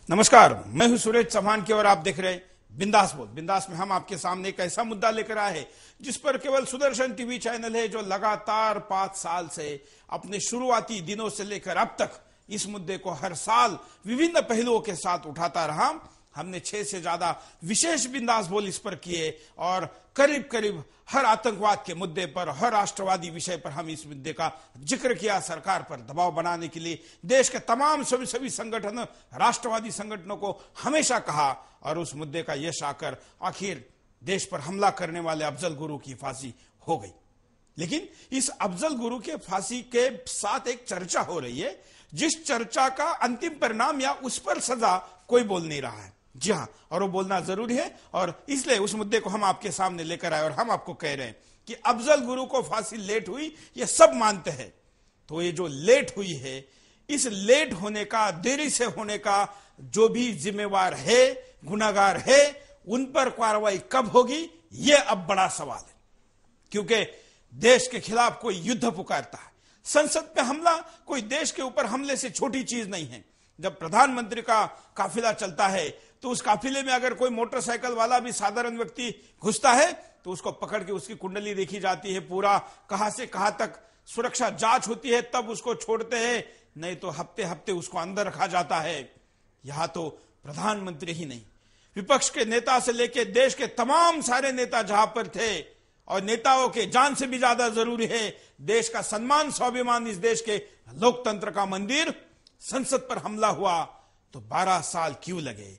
नमस्कार, मैं हूं सुरेश चौहान की और आप देख रहे हैं बिंदास बोल। बिंदास में हम आपके सामने एक ऐसा मुद्दा लेकर आए हैं जिस पर केवल सुदर्शन टीवी चैनल है जो लगातार 5 साल से अपने शुरुआती दिनों से लेकर अब तक इस मुद्दे को हर साल विभिन्न पहलुओं के साथ उठाता रहा। हमने 6 से ज्यादा विशेष बिंदास बोल इस पर किए और करीब करीब हर आतंकवाद के मुद्दे पर, हर राष्ट्रवादी विषय पर हम इस मुद्दे का जिक्र किया। सरकार पर दबाव बनाने के लिए देश के तमाम सभी संगठन, राष्ट्रवादी संगठनों को हमेशा कहा और उस मुद्दे का यश आकर आखिर देश पर हमला करने वाले अफजल गुरु की फांसी हो गई। लेकिन इस अफजल गुरु के फांसी के साथ एक चर्चा हो रही है, जिस चर्चा का अंतिम परिणाम या उस पर सजा कोई बोल नहीं रहा है। जी हां, और वो बोलना जरूरी है और इसलिए उस मुद्दे को हम आपके सामने लेकर आए और हम आपको कह रहे हैं कि अफजल गुरु को फांसी लेट हुई, ये सब मानते हैं। तो ये जो लेट हुई है, इस लेट होने का, देरी से होने का जो भी जिम्मेवार है, गुनाहगार है, उन पर कार्रवाई कब होगी, ये अब बड़ा सवाल है। क्योंकि देश के खिलाफ कोई युद्ध पुकारता है, संसद पे हमला कोई देश के ऊपर हमले से छोटी चीज नहीं है। जब प्रधानमंत्री का काफिला चलता है तो उस काफिले में अगर कोई मोटरसाइकिल वाला भी साधारण व्यक्ति घुसता है तो उसको पकड़ के उसकी कुंडली देखी जाती है, पूरा कहां से कहां तक सुरक्षा जांच होती है, तब उसको छोड़ते हैं, नहीं तो हफ्ते हफ्ते उसको अंदर रखा जाता है। यहां तो प्रधानमंत्री ही नहीं, विपक्ष के नेता से लेकर देश के तमाम सारे नेता जहां पर थे, और नेताओं के जान से भी ज्यादा जरूरी है देश का सम्मान, स्वाभिमान, इस देश के लोकतंत्र का मंदिर, संसद पर हमला हुआ तो 12 साल क्यों लगे?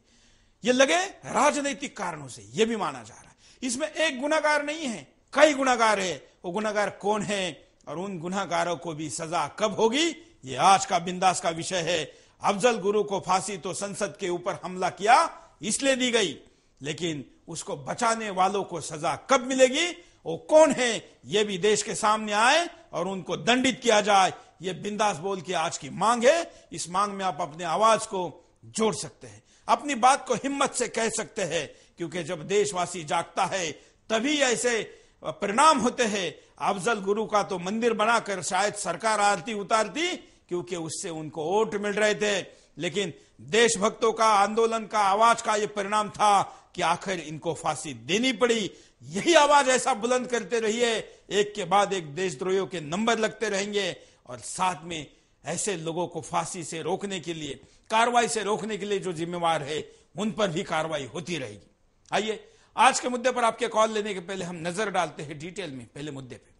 ये लगे राजनीतिक कारणों से, यह भी माना जा रहा है। इसमें एक गुनाहगार नहीं है, कई गुनाहगार है। वो गुनाहगार कौन है और उन गुनाहगारों को भी सजा कब होगी, ये आज का बिंदास का विषय है। अफजल गुरु को फांसी तो संसद के ऊपर हमला किया इसलिए दी गई, लेकिन उसको बचाने वालों को सजा कब मिलेगी, वो कौन है, ये भी देश के सामने आए और उनको दंडित किया जाए। ये बिंदास बोल की आज की मांग है। इस मांग में आप अपने आवाज को जोड़ सकते हैं, अपनी बात को हिम्मत से कह सकते हैं, क्योंकि जब देशवासी जागता है तभी ऐसे परिणाम होते हैं। अफजल गुरु का तो मंदिर बनाकर शायद सरकार आरती उतारती, क्योंकि उससे उनको वोट मिल रहे थे, लेकिन देशभक्तों का, आंदोलन का, आवाज का यह परिणाम था कि आखिर इनको फांसी देनी पड़ी। यही आवाज ऐसा बुलंद करते रहिए, एक के बाद एक देशद्रोहियों के नंबर लगते रहेंगे और साथ में ऐसे लोगों को फांसी से रोकने के लिए, कार्रवाई से रोकने के लिए जो जिम्मेवार है, उन पर भी कार्रवाई होती रहेगी। आइए आज के मुद्दे पर आपके कॉल लेने के पहले हम नजर डालते हैं डिटेल में पहले मुद्दे पे।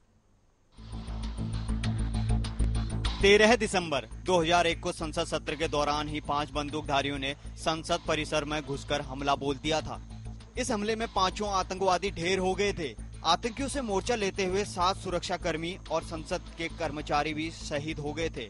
13 दिसंबर 2001 को संसद सत्र के दौरान ही 5 बंदूकधारियों ने संसद परिसर में घुसकर हमला बोल दिया था। इस हमले में 5 आतंकवादी ढेर हो गए थे। आतंकियों से मोर्चा लेते हुए 7 सुरक्षाकर्मी और संसद के कर्मचारी भी शहीद हो गए थे,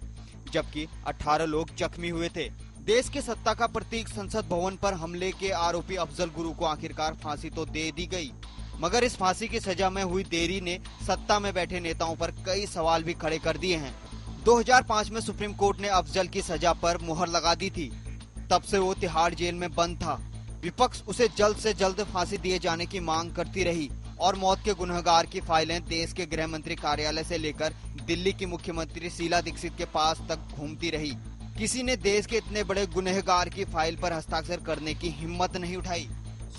जबकि 18 लोग जख्मी हुए थे। देश के सत्ता का प्रतीक संसद भवन पर हमले के आरोपी अफजल गुरु को आखिरकार फांसी तो दे दी गई, मगर इस फांसी की सजा में हुई देरी ने सत्ता में बैठे नेताओं पर कई सवाल भी खड़े कर दिए हैं। 2005 में सुप्रीम कोर्ट ने अफजल की सजा पर मुहर लगा दी थी। तब से वो तिहाड़ जेल में बंद था। विपक्ष उसे जल्द से जल्द फांसी दिए जाने की मांग करती रही और मौत के गुनहगार की फाइलें देश के गृह मंत्री कार्यालय से लेकर दिल्ली की मुख्यमंत्री शीला दीक्षित के पास तक घूमती रही। किसी ने देश के इतने बड़े गुनहगार की फाइल पर हस्ताक्षर करने की हिम्मत नहीं उठाई।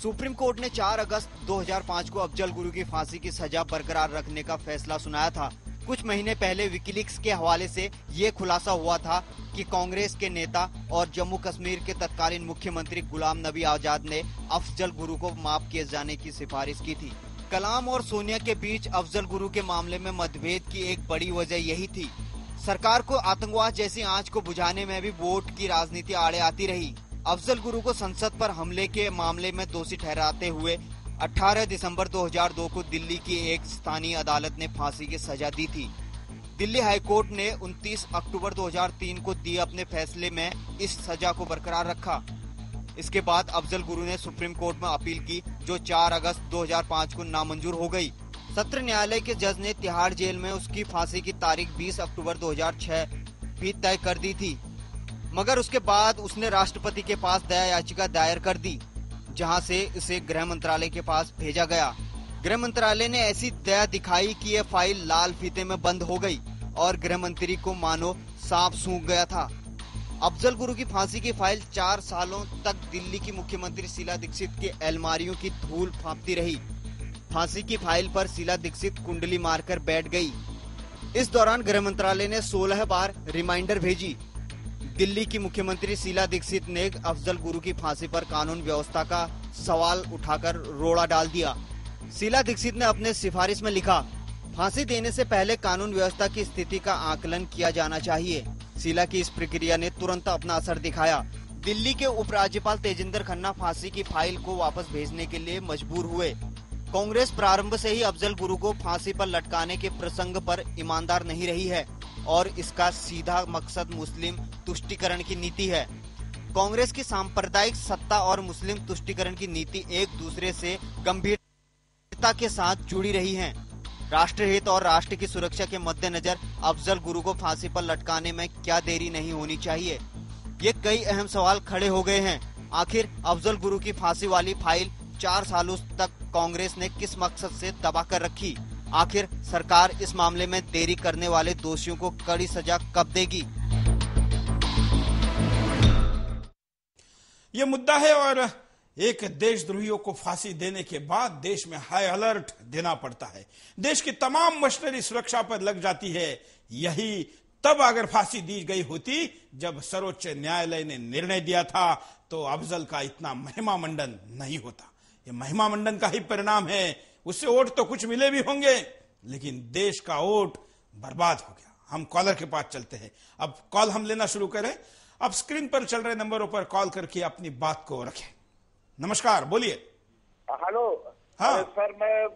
सुप्रीम कोर्ट ने 4 अगस्त 2005 को अफजल गुरु की फांसी की सजा बरकरार रखने का फैसला सुनाया था। कुछ महीने पहले विकिलीक्स के हवाले से ये खुलासा हुआ था कि कांग्रेस के नेता और जम्मू कश्मीर के तत्कालीन मुख्यमंत्री गुलाम नबी आजाद ने अफजल गुरु को माफ किए जाने की सिफारिश की थी। कलाम और सोनिया के बीच अफजल गुरु के मामले में मतभेद की एक बड़ी वजह यही थी। सरकार को आतंकवाद जैसी आंच को बुझाने में भी वोट की राजनीति आड़े आती रही। अफजल गुरु को संसद पर हमले के मामले में दोषी ठहराते हुए 18 दिसंबर 2002 को दिल्ली की एक स्थानीय अदालत ने फांसी की सजा दी थी। दिल्ली हाईकोर्ट ने 29 अक्टूबर 2003 को दिए अपने फैसले में इस सजा को बरकरार रखा। इसके बाद अफजल गुरु ने सुप्रीम कोर्ट में अपील की, जो 4 अगस्त 2005 को नामंजूर हो गई। सत्र न्यायालय के जज ने तिहाड़ जेल में उसकी फांसी की तारीख 20 अक्टूबर 2006 भी तय कर दी थी, मगर उसके बाद उसने राष्ट्रपति के पास दया याचिका दायर कर दी, जहां से इसे गृह मंत्रालय के पास भेजा गया। गृह मंत्रालय ने ऐसी दया दिखाई कि यह फाइल लाल फीते में बंद हो गई और गृह मंत्री को मानो सांप सूंघ गया था। अफजल गुरु की फांसी की फाइल 4 सालों तक दिल्ली की मुख्यमंत्री शीला दीक्षित की अलमारियों की धूल फांपती रही। फांसी की फाइल पर शीला दीक्षित कुंडली मारकर बैठ गई। इस दौरान गृह मंत्रालय ने 16 बार रिमाइंडर भेजी। दिल्ली की मुख्यमंत्री शीला दीक्षित ने अफजल गुरु की फांसी पर कानून व्यवस्था का सवाल उठाकर रोड़ा डाल दिया। शीला दीक्षित ने अपने सिफारिश में लिखा, फांसी देने से पहले कानून व्यवस्था की स्थिति का आकलन किया जाना चाहिए। शीला की इस प्रक्रिया ने तुरंत अपना असर दिखाया। दिल्ली के उपराज्यपाल तेजिंदर खन्ना फांसी की फाइल को वापस भेजने के लिए मजबूर हुए। कांग्रेस प्रारंभ से ही अफजल गुरु को फांसी पर लटकाने के प्रसंग पर ईमानदार नहीं रही है और इसका सीधा मकसद मुस्लिम तुष्टीकरण की नीति है। कांग्रेस की सांप्रदायिक सत्ता और मुस्लिम तुष्टीकरण की नीति एक दूसरे से गंभीरता के साथ जुड़ी रही हैं। राष्ट्रहित और राष्ट्र की सुरक्षा के मद्देनजर अफजल गुरु को फांसी पर लटकाने में क्या देरी नहीं होनी चाहिए। ये कई अहम सवाल खड़े हो गए हैं। आखिर अफजल गुरु की फांसी वाली फाइल 4 सालों तक कांग्रेस ने किस मकसद से दबा कर रखी? आखिर सरकार इस मामले में देरी करने वाले दोषियों को कड़ी सजा कब देगी? ये मुद्दा है और एक देशद्रोहियों को फांसी देने के बाद देश में हाई अलर्ट देना पड़ता है। देश की तमाम मशीनरी सुरक्षा पर लग जाती है। यही तब अगर फांसी दी गई होती जब सर्वोच्च न्यायालय ने निर्णय दिया था तो अफजल का इतना महिमा मंडन नहीं होता। ये महिमा मंडन का ही परिणाम है। उससे वोट तो कुछ मिले भी होंगे लेकिन देश का वोट बर्बाद हो गया। हम कॉलर के पास चलते हैं। अब कॉल हम लेना शुरू करें। अब स्क्रीन पर चल रहे नंबरों पर कॉल करके अपनी बात को रखें। नमस्कार, बोलिए। हेलो। हाँ सर, मैं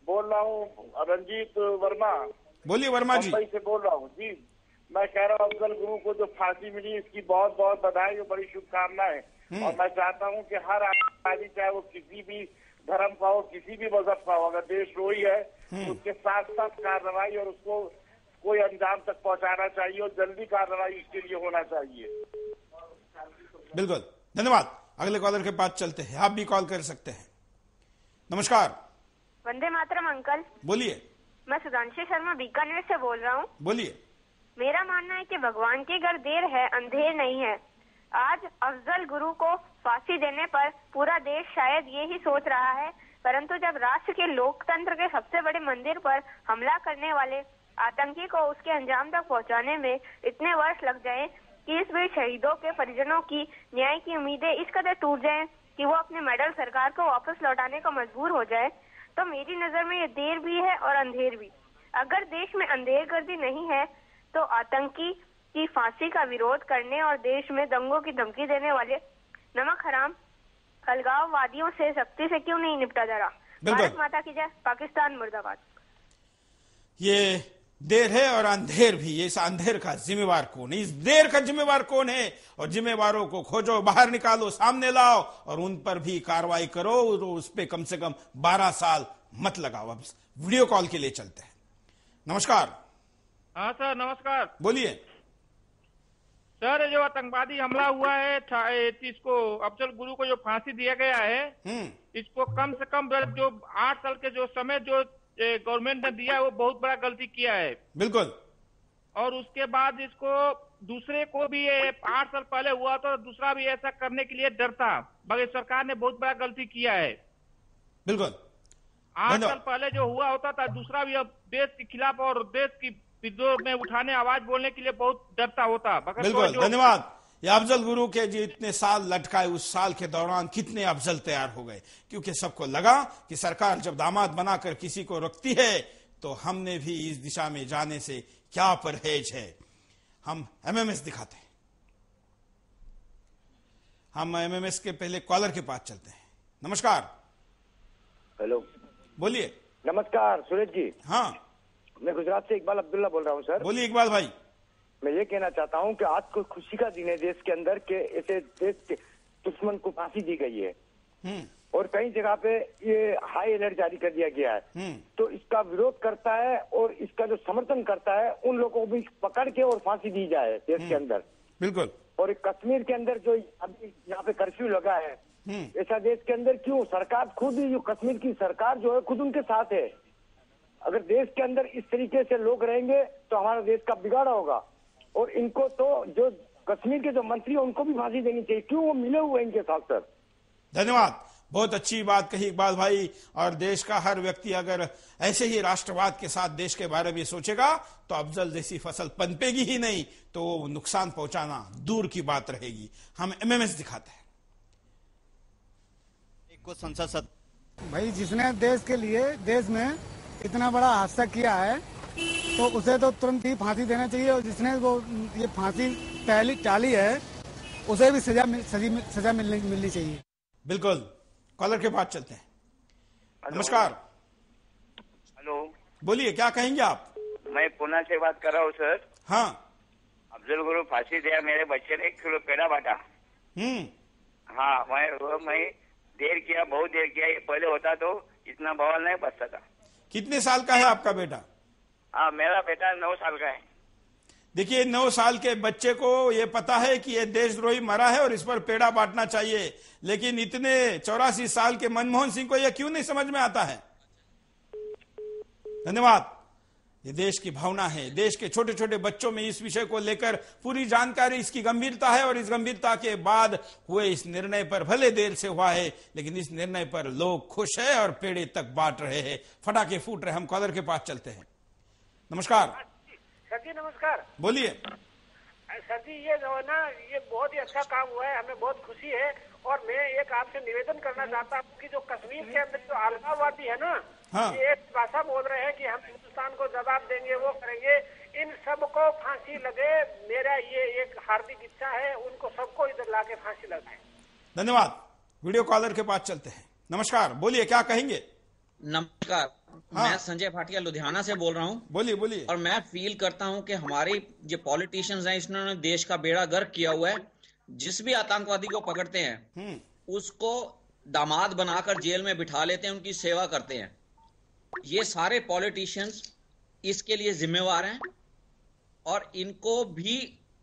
बोल रहा हूँ रंजीत वर्मा। बोलिए वर्मा जी। मुंबई से बोल रहा हूँ जी। मैं कह रहा हूँ अफजल गुरु को जो फांसी मिली इसकी बहुत बहुत बधाई और बड़ी शुभकामनाएं। और मैं चाहता हूँ कि हर आदमी चाहे वो किसी भी धर्म का हो, किसी भी मजहब का हो, अगर देशद्रोही है तो उसके साथ साथ कार्रवाई और उसको कोई अंजाम तक पहुँचाना चाहिए और जल्दी कार्रवाई इसके लिए होना चाहिए। बिल्कुल, धन्यवाद। अगले कॉलर के पास चलते हैं। आप भी कॉल कर सकते हैं। नमस्कार। वंदे मातरम अंकल। बोलिए। मैं सुधांशु शर्मा बीकानेर से बोल रहा हूँ। बोलिए। मेरा मानना है कि भगवान के घर देर है अंधेर नहीं है। आज अफजल गुरु को फांसी देने पर पूरा देश शायद ये ही सोच रहा है, परंतु जब राष्ट्र के लोकतंत्र के सबसे बड़े मंदिर पर हमला करने वाले आतंकी को उसके अंजाम तक पहुँचाने में इतने वर्ष लग जाए कि इस बीच शहीदों के परिजनों की न्याय की उम्मीदें इस कदर टूट जाएं कि वो अपने मेडल सरकार को वापस लौटाने को मजबूर हो जाए, तो मेरी नजर में ये देर भी है और अंधेर भी। अगर देश में अंधेरगर्दी नहीं है तो आतंकी की फांसी का विरोध करने और देश में दंगों की धमकी देने वाले नमक हराम अलगाववादियों से सख्ती से क्यों नहीं निपटा जा रहा? भारत माता की जय। पाकिस्तान मुर्दाबाद। ये देर है और अंधेर भी। इस अंधेर का जिम्मेवार कौन है? इस देर का जिम्मेवार कौन है? और जिम्मेवारों को खोजो, बाहर निकालो, सामने लाओ और उन पर भी कार्रवाई करो। उस पर कम से कम 12 साल मत लगाओ। अब वीडियो कॉल के लिए चलते हैं। नमस्कार। हाँ सर, नमस्कार। बोलिए। सर, जो आतंकवादी हमला हुआ है इसको अफजल गुरु को जो फांसी दिया गया है, इसको कम से कम जो 8 साल के जो समय जो गवर्नमेंट ने दिया है वो बहुत बड़ा गलती किया है। बिल्कुल। और उसके बाद इसको दूसरे को भी 8 साल पहले हुआ तो दूसरा भी ऐसा करने के लिए डरता, मगर सरकार ने बहुत बड़ा गलती किया है। बिल्कुल। 8 साल पहले जो हुआ होता था दूसरा भी अब देश के खिलाफ और देश की विद्रोह में उठाने आवाज बोलने के लिए बहुत डरता होता। बिल्कुल, धन्यवाद। ये अफजल गुरु के जो इतने साल लटकाए उस साल के दौरान कितने अफजल तैयार हो गए, क्योंकि सबको लगा कि सरकार जब दामाद बनाकर किसी को रखती है तो हमने भी इस दिशा में जाने से क्या परहेज है। हम एमएमएस दिखाते हैं। हम एमएमएस के पहले कॉलर के पास चलते हैं। नमस्कार। हेलो। बोलिए। नमस्कार सुरेश जी। हाँ, मैं गुजरात से इकबाल अब्दुल्ला बोल रहा हूँ सर। बोलिए इकबाल भाई। मैं ये कहना चाहता हूँ कि आज को खुशी का दिन है देश के अंदर के ऐसे देश के दुश्मन को फांसी दी गई है और कई जगह पे ये हाई अलर्ट जारी कर दिया गया है। तो इसका विरोध करता है और इसका जो समर्थन करता है उन लोगों को भी पकड़ के और फांसी दी जाए देश के अंदर। बिल्कुल। और कश्मीर के अंदर जो अभी यहाँ पे कर्फ्यू लगा है, ऐसा देश के अंदर क्यों? सरकार खुद ही, जो कश्मीर की सरकार जो है खुद उनके साथ है। अगर देश के अंदर इस तरीके से लोग रहेंगे तो हमारा देश का बिगाड़ा होगा। और इनको तो जो कश्मीर के जो मंत्री हैं उनको भी फांसी देनी चाहिए। क्यों वो मिले हुए इनके साथ सर। धन्यवाद, बहुत अच्छी बात कही इकबाल भाई। और देश का हर व्यक्ति अगर ऐसे ही राष्ट्रवाद के साथ देश के बारे में सोचेगा तो अफजल जैसी फसल पनपेगी ही नहीं, तो नुकसान पहुंचाना दूर की बात रहेगी। हम एमएमएस दिखाते हैं। को संसद सत्र भाई जिसने देश के लिए देश में इतना बड़ा हादसा किया है तो उसे तो तुरंत ही फांसी देना चाहिए, और जिसने वो ये फांसी टाली है उसे भी सजा मिलनी चाहिए। बिल्कुल, कॉलर के पास चलते हैं। नमस्कार। हेलो, बोलिए, क्या कहेंगे आप? मैं पुणे से बात कर रहा हूँ सर। हाँ, अफजल गुरु फांसी दिया, मेरे बच्चे ने 1 किलो पेड़ा बांटा। हाँ, मैं देर किया, बहुत देर किया। ये पहले होता तो इतना बवाल नहीं बचता था। कितने साल का है आपका बेटा? हाँ, मेरा बेटा 9 साल का है। देखिए, 9 साल के बच्चे को ये पता है कि ये देशद्रोही मरा है और इस पर पेड़ा बांटना चाहिए, लेकिन इतने 84 साल के मनमोहन सिंह को यह क्यों नहीं समझ में आता है? धन्यवाद। ये देश की भावना है। देश के छोटे छोटे बच्चों में इस विषय को लेकर पूरी जानकारी, इसकी गंभीरता है, और इस गंभीरता के बाद हुए इस निर्णय पर भले देर से हुआ है, लेकिन इस निर्णय पर लोग खुश है और पेड़े तक बांट रहे हैं, फटाके फूट रहे। हम कॉलर के पास चलते हैं। नमस्कार सर जी। नमस्कार। बोलिए सर जी, ये जो है ना, ये बहुत ही अच्छा काम हुआ है, हमें बहुत खुशी है। और मैं एक आपसे निवेदन करना चाहता हूँ कि जो कश्मीर के अंदर जो अलगाववादी है ना, हाँ। ये एक भाषा बोल रहे हैं कि हम हिंदुस्तान को जवाब देंगे, वो करेंगे, इन सबको फांसी लगे। मेरा ये एक हार्दिक इच्छा है, उनको सबको इधर लाके फांसी लगाए। धन्यवाद। वीडियो कॉलर के पास चलते हैं। नमस्कार, बोलिए, क्या कहेंगे? नमस्कार। हाँ। मैं संजय भाटिया लुधियाना से बोल रहा हूँ। बोलिए बोलिए। और मैं फील करता हूँ कि हमारे जो पॉलिटिशियंस हैं, इन्होंने देश का बेड़ा गर्क किया हुआ है। जिस भी आतंकवादी को पकड़ते हैं उसको दामाद बनाकर जेल में बिठा लेते हैं, उनकी सेवा करते हैं। ये सारे पॉलिटिशियंस इसके लिए जिम्मेवार हैं और इनको भी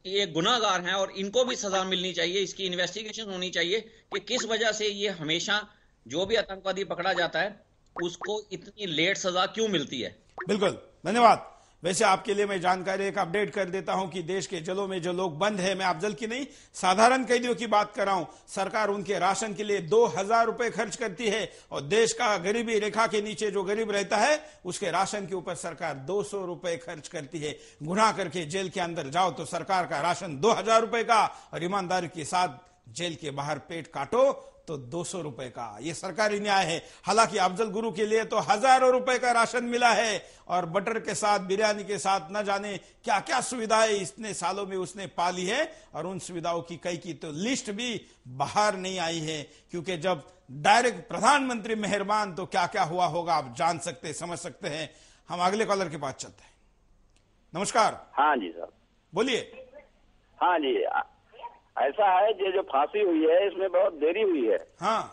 ये गुनाहगार हैं और इनको भी सजा मिलनी चाहिए। इसकी इन्वेस्टिगेशन होनी चाहिए कि किस वजह से ये हमेशा जो भी आतंकवादी पकड़ा जाता है उसको इतनी लेट सजा क्यों मिलती है। बिल्कुल, धन्यवाद। वैसे आपके लिए मैं जानकारी एक अपडेट कर देता हूं कि देश के जेलों में जो लोग बंद हैं, मैं अफजल की नहीं, साधारण कैदियों की बात कर रहा हूं, सरकार उनके राशन के लिए 2000 रुपए खर्च करती है, और देश का गरीबी रेखा के नीचे जो गरीब रहता है उसके राशन के ऊपर सरकार 200 रुपए खर्च करती है। गुनाह करके जेल के अंदर जाओ तो सरकार का राशन 2000 रुपए का, और ईमानदारी के साथ जेल के बाहर पेट काटो तो 200 रुपए का। यह सरकारी न्याय है। हालांकि अफजल गुरु के लिए तो हजारों रुपए का राशन मिला है, और बटर के साथ, बिरयानी के साथ, न जाने क्या क्या सुविधाएं इतने सालों में उसने पाली है, और उन सुविधाओं की कई की तो लिस्ट भी बाहर नहीं आई है, क्योंकि जब डायरेक्ट प्रधानमंत्री मेहरबान तो क्या क्या हुआ होगा आप जान सकते, समझ सकते हैं। हम अगले कॉलर के पास चलते हैं। नमस्कार। हाँ जी सर, बोलिए। हाँ जी, ऐसा है जो फांसी हुई है इसमें बहुत देरी हुई है। हाँ,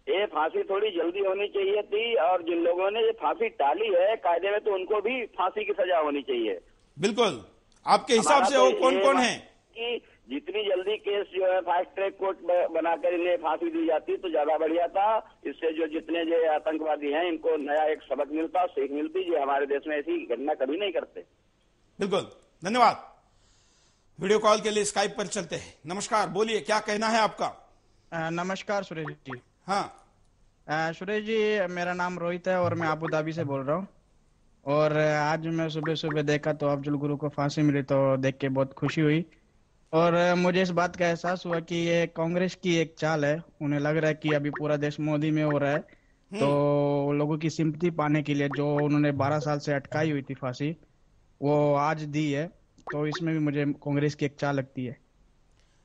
ये फांसी थोड़ी जल्दी होनी चाहिए थी, और जिन लोगों ने ये फांसी टाली है कायदे में तो उनको भी फांसी की सजा होनी चाहिए। बिल्कुल। आपके हिसाब से वो कौन कौन है? कि जितनी जल्दी केस जो है फास्ट ट्रैक कोर्ट बनाकर इन्हें फांसी दी जाती तो ज्यादा बढ़िया था। इससे जो जितने जो आतंकवादी हैं इनको नया एक सबक मिलता, सीख मिलती, जो हमारे देश में ऐसी घटना कभी नहीं करते। बिल्कुल, धन्यवाद। वीडियो कॉल के लिए स्काइप पर चलते हैं। नमस्कार, बोलिए, क्या कहना है आपका? नमस्कार सुरेश जी। हाँ सुरेश जी, मेरा नाम रोहित है और मैं अबू धाबी से बोल रहा हूँ। और आज मैं सुबह सुबह देखा तो अफजल गुरु को फांसी मिली तो देख के बहुत खुशी हुई, और मुझे इस बात का एहसास हुआ कि ये कांग्रेस की एक चाल है। उन्हें लग रहा है कि अभी पूरा देश मोदी में हो रहा है, तो लोगों की सिंपैथी पाने के लिए जो उन्होंने 12 साल से अटकाई हुई थी फांसी, वो आज दी है। तो इसमें भी मुझे कांग्रेस की एक चाल लगती है।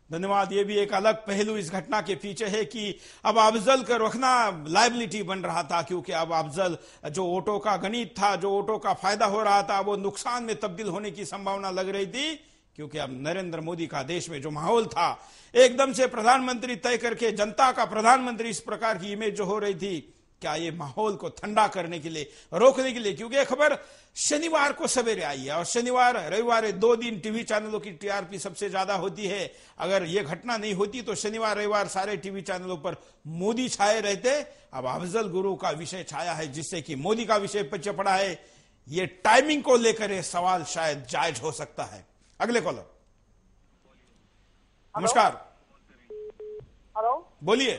धन्यवाद। ये भी एक अलग पहलू इस घटना के पीछे है कि अब अफजल का रखना लायबिलिटी बन रहा था, क्योंकि अब अफजल जो वोटों का गणित था, जो वोटों का फायदा हो रहा था, वो नुकसान में तब्दील होने की संभावना लग रही थी, क्योंकि अब नरेंद्र मोदी का देश में जो माहौल था, एकदम से प्रधानमंत्री तय करके जनता का प्रधानमंत्री इस प्रकार की इमेज जो हो रही थी, क्या ये माहौल को ठंडा करने के लिए, रोकने के लिए, क्योंकि ये खबर शनिवार को सवेरे आई है, और शनिवार रविवार 2 दिन टीवी चैनलों की टीआरपी सबसे ज्यादा होती है। अगर ये घटना नहीं होती तो शनिवार रविवार सारे टीवी चैनलों पर मोदी छाए रहते। अब अफजल गुरु का विषय छाया है, जिससे कि मोदी का विषय पीछे पड़ा है। ये टाइमिंग को लेकर ये सवाल शायद जायज हो सकता है। अगले कॉलर। नमस्कार। हेलो, बोलिए।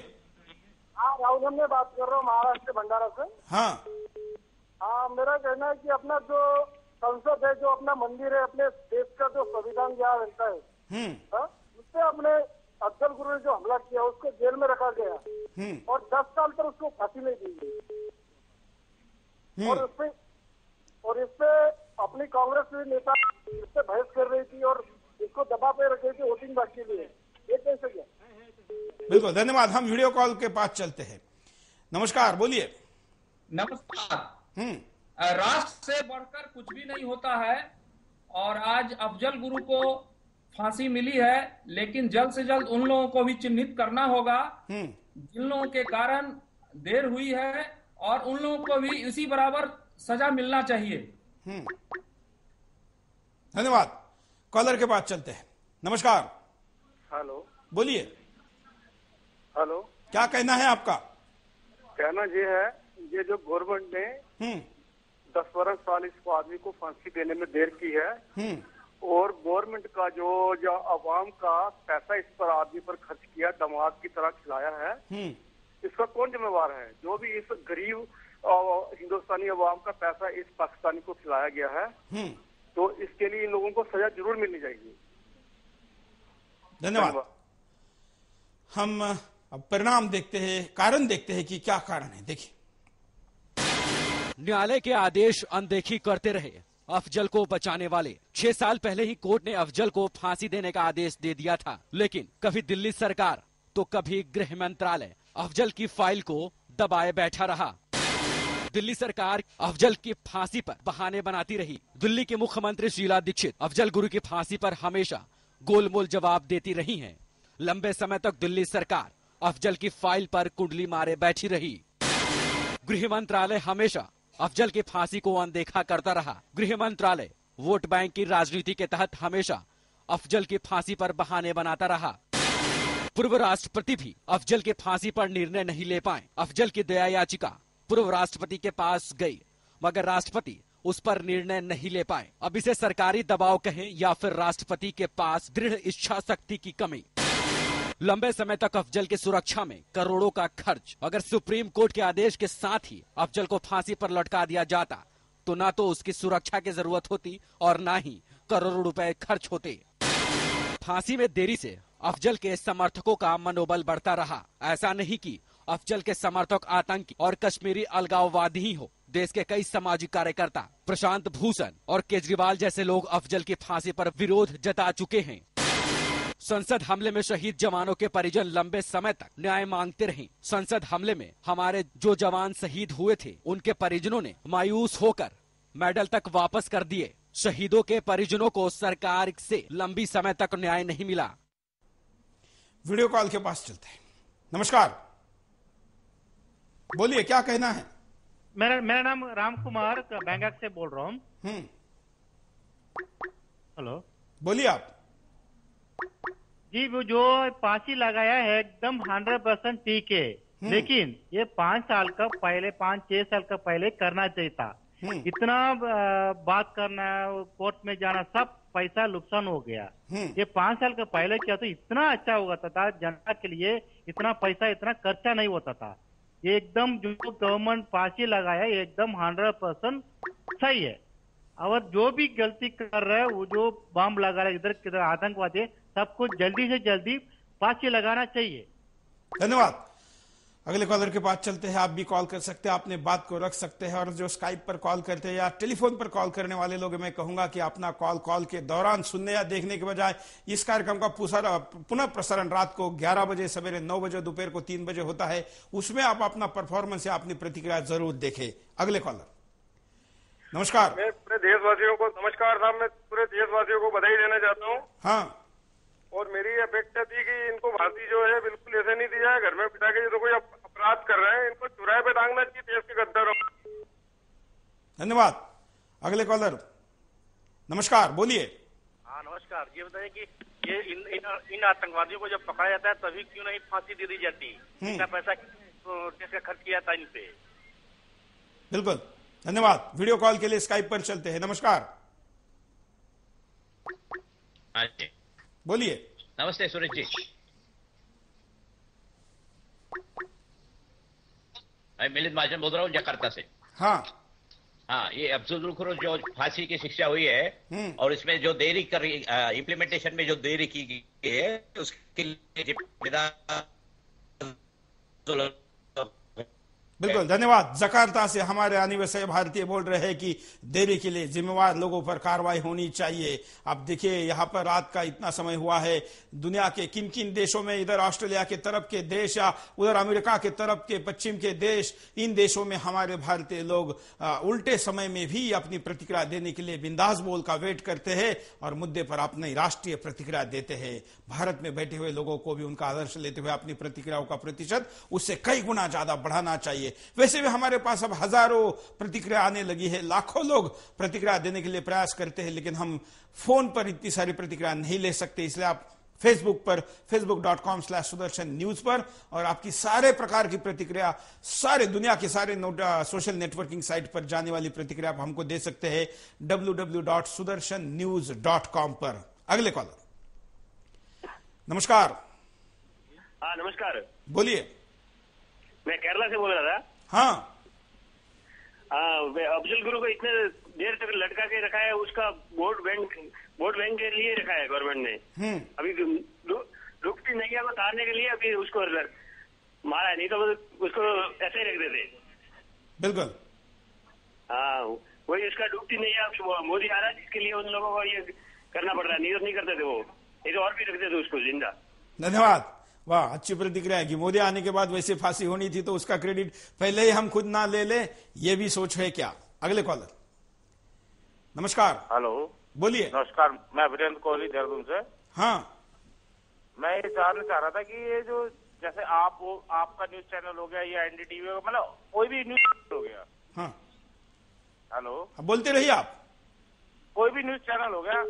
हाँ, राहुल हम मैं बात कर रहा हूँ महाराष्ट्र भंडारा से। हाँ हाँ, मेरा कहना है कि अपना जो संसद है, जो अपना मंदिर है, अपने देश का जो संविधान जहाँ रहता है, उससे अपने अफजल गुरु ने जो हमला किया उसको जेल में रखा गया और 10 साल तक उसको फांसी नहीं दी गई। और इस पे अपनी कांग्रेस नेता इससे बहस कर रही थी और इसको दबा पे रख रही थी वोटिंग बात के लिए। ये कैसे गया? बिल्कुल, धन्यवाद। हम वीडियो कॉल के पास चलते हैं। नमस्कार, बोलिए। नमस्कार। राष्ट्र से बढ़कर कुछ भी नहीं होता है और आज अफजल गुरु को फांसी मिली है, लेकिन जल्द से जल्द उन लोगों को भी चिन्हित करना होगा जिन लोगों के कारण देर हुई है और उन लोगों को भी इसी बराबर सजा मिलना चाहिए। धन्यवाद। कॉलर के पास चलते हैं। नमस्कार। हेलो, बोलिए। हेलो, क्या कहना है आपका? कहना ये है, ये जो गवर्नमेंट ने 10-12 साल इसको आदमी को फांसी देने में देर की है और गवर्नमेंट का जो अवाम का पैसा इस पर आदमी पर खर्च किया, दमाद की तरह खिलाया है, इसका कौन जिम्मेवार है? जो भी इस गरीब हिंदुस्तानी अवाम का पैसा इस पाकिस्तानी को खिलाया गया है, तो इसके लिए इन लोगों को सजा जरूर मिलनी चाहिए। धन्यवाद। हम अब परिणाम देखते हैं, कारण देखते हैं कि क्या कारण है। देखिए, न्यायालय के आदेश अनदेखी करते रहे अफजल को बचाने वाले। 6 साल पहले ही कोर्ट ने अफजल को फांसी देने का आदेश दे दिया था, लेकिन कभी दिल्ली सरकार तो कभी गृह मंत्रालय अफजल की फाइल को दबाए बैठा रहा। दिल्ली सरकार अफजल की फांसी पर बहाने बनाती रही। दिल्ली के मुख्यमंत्री शीला दीक्षित अफजल गुरु की फांसी पर हमेशा गोलमोल जवाब देती रही हैं। लंबे समय तक दिल्ली सरकार अफजल की फाइल पर कुंडली मारे बैठी रही। गृह मंत्रालय हमेशा अफजल की फांसी को अनदेखा करता रहा। गृह मंत्रालय वोट बैंक की राजनीति के तहत हमेशा अफजल की फांसी पर बहाने बनाता रहा। पूर्व राष्ट्रपति भी अफजल की फांसी पर निर्णय नहीं ले पाए। अफजल की दया याचिका पूर्व राष्ट्रपति के पास गई, मगर राष्ट्रपति उस पर निर्णय नहीं ले पाए। अब इसे सरकारी दबाव कहें या फिर राष्ट्रपति के पास दृढ़ इच्छा शक्ति की कमी। लंबे समय तक अफजल की सुरक्षा में करोड़ों का खर्च। अगर सुप्रीम कोर्ट के आदेश के साथ ही अफजल को फांसी पर लटका दिया जाता तो ना तो उसकी सुरक्षा की जरूरत होती और ना ही करोड़ों रुपए खर्च होते। फांसी में देरी से अफजल के समर्थकों का मनोबल बढ़ता रहा। ऐसा नहीं कि अफजल के समर्थक आतंकी और कश्मीरी अलगाववादी ही हो। देश के कई सामाजिक कार्यकर्ता, प्रशांत भूषण और केजरीवाल जैसे लोग अफजल की फांसी पर विरोध जता चुके हैं। संसद हमले में शहीद जवानों के परिजन लंबे समय तक न्याय मांगते रहे। संसद हमले में हमारे जो जवान शहीद हुए थे, उनके परिजनों ने मायूस होकर मेडल तक वापस कर दिए। शहीदों के परिजनों को सरकार से लंबी समय तक न्याय नहीं मिला। वीडियो कॉल के पास चलते हैं। नमस्कार, बोलिए, क्या कहना है? मेरा नाम राम कुमार बैंगक से बोल रहा हूँ। हेलो, बोलिए आप। जी, वो जो फांसी लगाया है एकदम 100% ठीक है, लेकिन ये 5 साल का पहले, 5-6 साल का पहले करना चाहिए था। इतना बात करना, कोर्ट में जाना, सब पैसा नुकसान हो गया। ये 5 साल का पहले किया तो इतना अच्छा होगा था, जनता के लिए इतना पैसा, इतना खर्चा नहीं होता था। ये एकदम जो गवर्नमेंट फांसी लगाया ये एकदम 100% सही है। और जो भी गलती कर रहा है, वो जो बम लगा रहा है इधर किधर आतंकवादी, सबको जल्दी से जल्दी फांसी लगाना चाहिए। धन्यवाद। अगले कॉलर के पास चलते हैं। आप भी कॉल कर सकते हैं, अपने बात को रख सकते हैं। और जो स्काइप पर कॉल करते हैं या टेलीफोन पर कॉल करने वाले लोग, मैं कहूंगा कि अपना कॉल के दौरान सुनने या देखने के बजाय इस कार्यक्रम का पुनः प्रसारण रात को 11 बजे, सवेरे 9 बजे, दोपहर को 3 बजे होता है। उसमें आप अपना परफॉर्मेंस या अपनी प्रतिक्रिया जरूर देखें। अगले कॉलर। नमस्कार। मैं पूरे देशवासियों को नमस्कार साहब, मैं पूरे देशवासियों को बधाई देना चाहता हूँ। हाँ, और मेरी अपेक्षा थी कि इनको फांसी जो है बिल्कुल ऐसे नहीं दी जाए, घर में बिठा के जो कोई अपराध कर रहे हैं इनको चुराहे पे टांगना चाहिए देश के गद्दारों। धन्यवाद। अगले कॉलर। नमस्कार, बोलिए। हाँ नमस्कार। ये बताइए कि ये इन आतंकवादियों को जब पकड़ा जाता है तभी क्यों नहीं फांसी दे दी जाती? इतना पैसा देश का खर्च किया था इन पे। बिल्कुल, धन्यवाद। वीडियो कॉल के लिए स्काइप पर चलते हैं। नमस्कार, बोलिए। नमस्ते सूरज जी। मैं मिलिंद महाजन बोल रहा हूँ जकार्ता से। हाँ हाँ, ये अफजल गुरु जो फांसी की शिक्षा हुई है और इसमें जो देरी कर इम्प्लीमेंटेशन में जो देरी की गई है उसके लिए बिल्कुल धन्यवाद। जकार्ता से हमारे अनिवासी भारतीय बोल रहे हैं कि देरी के लिए जिम्मेवार लोगों पर कार्रवाई होनी चाहिए। अब देखिए यहाँ पर रात का इतना समय हुआ है, दुनिया के किन किन देशों में, इधर ऑस्ट्रेलिया के तरफ के देश या उधर अमेरिका के तरफ के पश्चिम के देश, इन देशों में हमारे भारतीय लोग उल्टे समय में भी अपनी प्रतिक्रिया देने के लिए बिंदास बोल का वेट करते हैं और मुद्दे पर अपनी राष्ट्रीय प्रतिक्रिया देते हैं। भारत में बैठे हुए लोगों को भी उनका आदर्श लेते हुए अपनी प्रतिक्रियाओं का प्रतिशत उससे कई गुना ज्यादा बढ़ाना चाहिए। वैसे भी हमारे पास अब हजारों प्रतिक्रिया आने लगी है, लाखों लोग प्रतिक्रिया देने के लिए प्रयास करते हैं, लेकिन हम फोन पर इतनी सारी प्रतिक्रिया नहीं ले सकते। इसलिए आप फेसबुक पर facebook.com/sudarshan न्यूज पर और आपकी सारे प्रकार की प्रतिक्रिया सारे दुनिया के सारे सोशल नेटवर्किंग साइट पर जाने वाली प्रतिक्रिया आप हमको दे सकते हैं www.sudarshannews.com पर। अगले कॉलर। नमस्कार। हाँ नमस्कार, बोलिए। मैं केरला से बोल रहा था। हाँ अफजल गुरु को इतने देर तक लटका के रखा है, उसका वोट बैंक के लिए रखा है गवर्नमेंट ने। अभी रुकती नैया को तारने के लिए अभी उसको मारा है, नहीं तो उसको ऐसे ही रख देते। बिल्कुल हाँ, वही उसका डूबती नैया मोदी आ रहा है जिसके लिए उन लोगों को ये करना पड़ रहा है, नहीं तो नहीं करते थे वो, नहीं तो और भी रखते थे उसको जिंदा। धन्यवाद। वाह, अच्छी प्रतिक्रिया है कि मोदी आने के बाद वैसे फांसी होनी थी तो उसका क्रेडिट पहले ही हम खुद ना ले ले, ये भी सोच है क्या। अगले कॉलर। नमस्कार। हेलो, बोलिए। नमस्कार, मैं वीरेंद्र कोहली देहरादून से। हाँ, मैं ये जानना चाह रहा था कि ये जो जैसे आपका न्यूज चैनल हो गया या एनडीटीवी, मतलब कोई भी न्यूज हो गया। हाँ हेलो, बोलते रहिए आप। कोई भी न्यूज चैनल हो गया,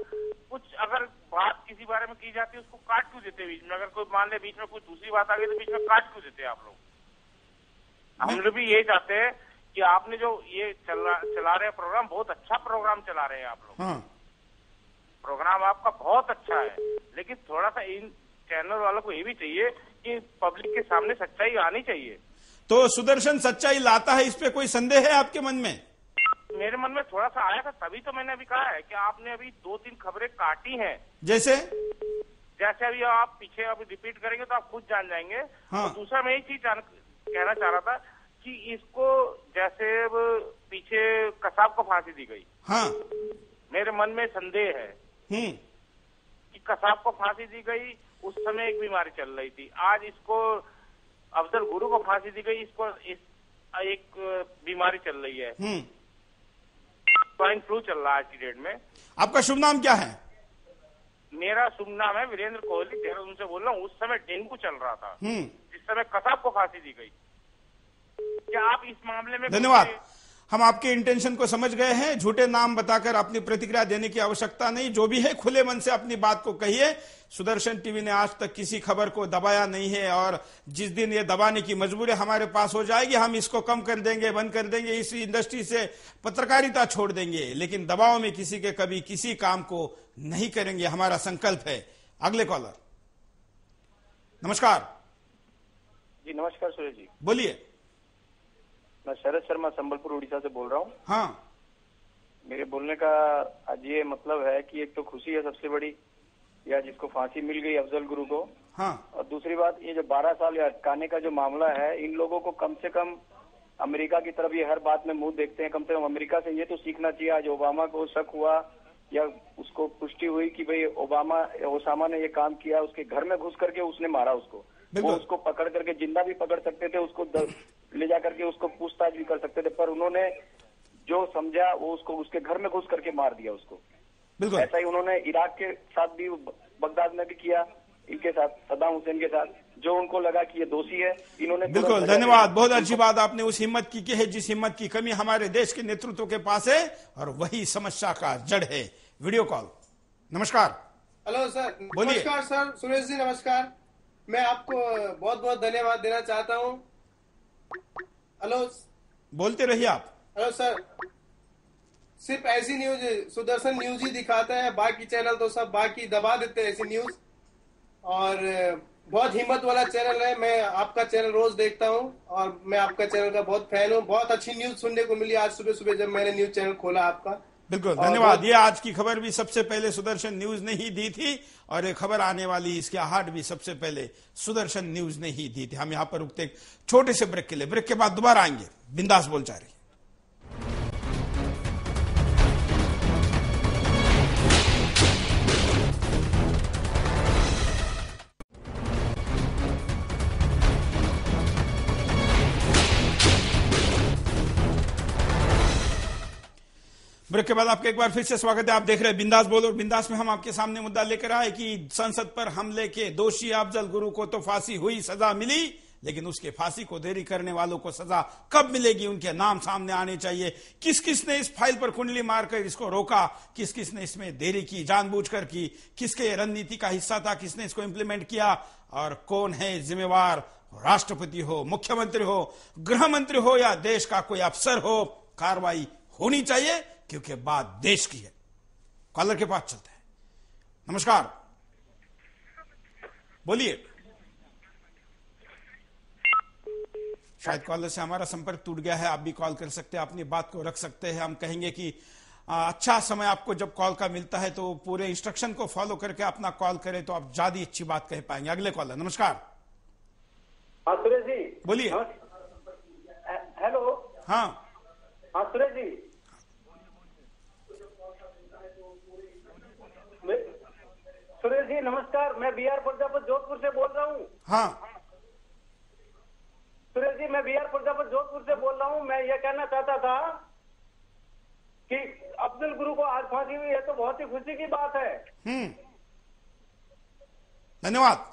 कुछ अगर बात किसी बारे में की जाती है उसको काट क्यों देते बीच में? अगर कोई मान ले बीच में कोई दूसरी बात आ गई तो बीच में काट क्यों देते हैं आप लोग? हम लोग भी यही चाहते हैं कि आपने जो ये चला रहे प्रोग्राम, बहुत अच्छा प्रोग्राम चला रहे हैं आप लोग। प्रोग्राम आपका बहुत अच्छा है, लेकिन थोड़ा सा इन चैनल वालों को ये भी चाहिए कि पब्लिक के सामने सच्चाई आनी चाहिए। तो सुदर्शन सच्चाई लाता है, इस पे कोई संदेह है आपके मन में? मेरे मन में थोड़ा सा आया था, तभी तो मैंने अभी कहा है कि आपने अभी 2-3 खबरें काटी हैं। जैसे अभी आप पीछे अभी रिपीट करेंगे तो आप खुद जान जाएंगे। हाँ। और दूसरा मैं ये चीज कहना चाह रहा था कि इसको जैसे पीछे कसाब को फांसी दी गई। हाँ। मेरे मन में संदेह है कि कसाब को फांसी दी गई, उस समय एक बीमारी चल रही थी। आज इसको अफजल गुरु को फांसी दी गई, इसको एक बीमारी चल रही है, स्वाइन फ्लू चल रहा है आज की डेट में। आपका शुभ नाम क्या है? मेरा शुभ नाम है वीरेंद्र कोहली, देहरादून से बोल रहा हूँ। उस समय डेंगू चल रहा था जिस समय कसाब को फांसी दी गई। क्या आप इस मामले में? धन्यवाद, हम आपके इंटेंशन को समझ गए हैं। झूठे नाम बताकर अपनी प्रतिक्रिया देने की आवश्यकता नहीं, जो भी है खुले मन से अपनी बात को कहिए। सुदर्शन टीवी ने आज तक किसी खबर को दबाया नहीं है और जिस दिन ये दबाने की मजबूरी हमारे पास हो जाएगी हम इसको कम कर देंगे, बंद कर देंगे, इस इंडस्ट्री से पत्रकारिता छोड़ देंगे, लेकिन दबाव में किसी के कभी किसी काम को नहीं करेंगे, हमारा संकल्प है। अगले कॉलर। नमस्कार जी। नमस्कार सूर्य जी, बोलिए। मैं शरद शर्मा संबलपुर उड़ीसा से बोल रहा हूँ। हाँ, मेरे बोलने का आज ये मतलब है कि एक तो खुशी है सबसे बड़ी, या जिसको फांसी मिल गई अफजल गुरु को। हाँ। और दूसरी बात, ये जो 12 साल अटकाने का जो मामला है, इन लोगों को कम से कम अमेरिका की तरफ ये हर बात में मुंह देखते हैं, कम से कम अमेरिका से ये तो सीखना चाहिए। आज ओबामा को शक हुआ या उसको पुष्टि हुई कि भाई ओसामा ने ये काम किया, उसके घर में घुस करके उसने मारा उसको। वो उसको पकड़ करके जिंदा भी पकड़ सकते थे, उसको ले जा करके उसको पूछताछ भी कर सकते थे, पर उन्होंने जो समझा वो उसको उसके घर में घुस करके मार दिया उसको। ऐसा ही उन्होंने इराक के साथ भी, बगदाद में भी किया, इनके साथ सद्दाम हुसैन के साथ, जो उनको लगा कि ये दोषी है, इन्होंने। बिल्कुल, धन्यवाद, बहुत अच्छी बात आपने उस हिम्मत की है जिस हिम्मत की कमी हमारे देश के नेतृत्व के पास है, और वही समस्या का जड़ है। Video call. नमस्कार। Hello sir. बोलिए। नमस्कार सर, सुरेश जी नमस्कार। मैं आपको बहुत बहुत धन्यवाद देना चाहता हूँ। हेलो, बोलते रहिए आप। हेलो सर, सिर्फ ऐसी न्यूज सुदर्शन न्यूज ही दिखाता है, बाकी चैनल तो सब बाकी दबा देते हैं ऐसी न्यूज। और बहुत हिम्मत वाला चैनल है। मैं आपका चैनल रोज देखता हूँ और मैं आपका चैनल का बहुत फैन हूँ। बहुत अच्छी न्यूज सुनने को मिली आज सुबह सुबह जब मैंने न्यूज चैनल खोला आपका। बिल्कुल, धन्यवाद। ये आज की खबर भी सबसे पहले सुदर्शन न्यूज ने ही दी थी और ये खबर आने वाली इसके आहट भी सबसे पहले सुदर्शन न्यूज ने ही दी थी। हम यहां पर रुकते एक छोटे से ब्रेक के लिए, ब्रेक के बाद दोबारा आएंगे। बिंदास बोल जा रही। ब्रेक के बाद आपका एक बार फिर से स्वागत है। आप देख रहे हैं बिंदास बोल और बिंदास में हम आपके सामने मुद्दा लेकर आए कि संसद पर हमले के दोषी अफजल गुरु को तो फांसी हुई, सजा मिली, लेकिन उसके फांसी को देरी करने वालों को सजा कब मिलेगी, उनके नाम सामने आने चाहिए। किस किस ने इस फाइल पर कुंडली मारकर इसको रोका, किस किस ने इसमें देरी की, जानबूझकर की, किसके रणनीति का हिस्सा था, किसने इसको इंप्लीमेंट किया और कौन है जिम्मेवार। राष्ट्रपति हो, मुख्यमंत्री हो, गृह मंत्री हो या देश का कोई अफसर हो, कार्रवाई होनी चाहिए क्योंकि बात देश की है। कॉलर के पास चलते हैं। नमस्कार, बोलिए। शायद कॉलर से हमारा संपर्क टूट गया है। आप भी कॉल कर सकते हैं, अपनी बात को रख सकते हैं। हम कहेंगे कि अच्छा समय आपको जब कॉल का मिलता है तो पूरे इंस्ट्रक्शन को फॉलो करके अपना कॉल करें तो आप ज्यादा अच्छी बात कह पाएंगे। अगले कॉलर, नमस्कार। हाँ सुरेश जी, बोलिए। हेलो। हाँ सुरेश जी, सुरेश जी नमस्कार। मैं बीआर प्रजापत जोधपुर से बोल रहा हूँ। हाँ सुरेश जी, मैं बीआर प्रजापत जोधपुर से बोल रहा हूँ। मैं ये कहना चाहता था कि अफजल गुरु को आज फांसी हुई है तो बहुत ही खुशी की बात है। धन्यवाद।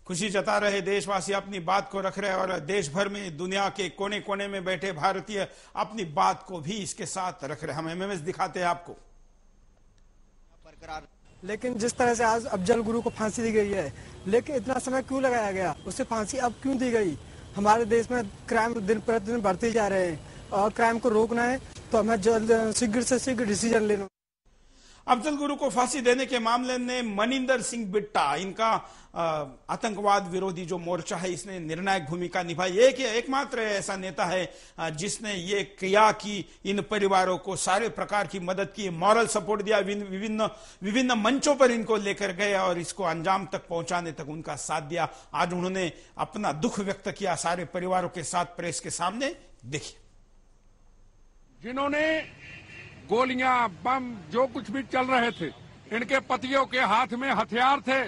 खुशी जता रहे देशवासी, अपनी बात को रख रहे और देश भर में दुनिया के कोने कोने में बैठे भारतीय अपनी बात को भी इसके साथ रख रहे। हम एमएमएस दिखाते हैं आपको। लेकिन जिस तरह से आज अफजल गुरु को फांसी दी गई है, लेकिन इतना समय क्यों लगाया गया, उसे फांसी अब क्यों दी गई। हमारे देश में क्राइम दिन प्रतिदिन बढ़ते जा रहे हैं और क्राइम को रोकना है तो हमें जल्द शीघ्र से शीघ्र डिसीजन लेना। अफजल गुरु को फांसी देने के मामले में मनिंदर सिंह बिट्टा, इनका आतंकवाद विरोधी जो मोर्चा है, इसने निर्णायक भूमिका निभाई। एकमात्र ऐसा नेता है जिसने ये किया कि इन परिवारों को सारे प्रकार की मदद की, मॉरल सपोर्ट दिया, विभिन्न मंचों पर इनको लेकर गए और इसको अंजाम तक पहुंचाने तक उनका साथ दिया। आज उन्होंने अपना दुख व्यक्त किया सारे परिवारों के साथ प्रेस के सामने। देखिए। जिन्होंने गोलियां, बम, जो कुछ भी चल रहे थे, इनके पतियों के हाथ में हथियार थे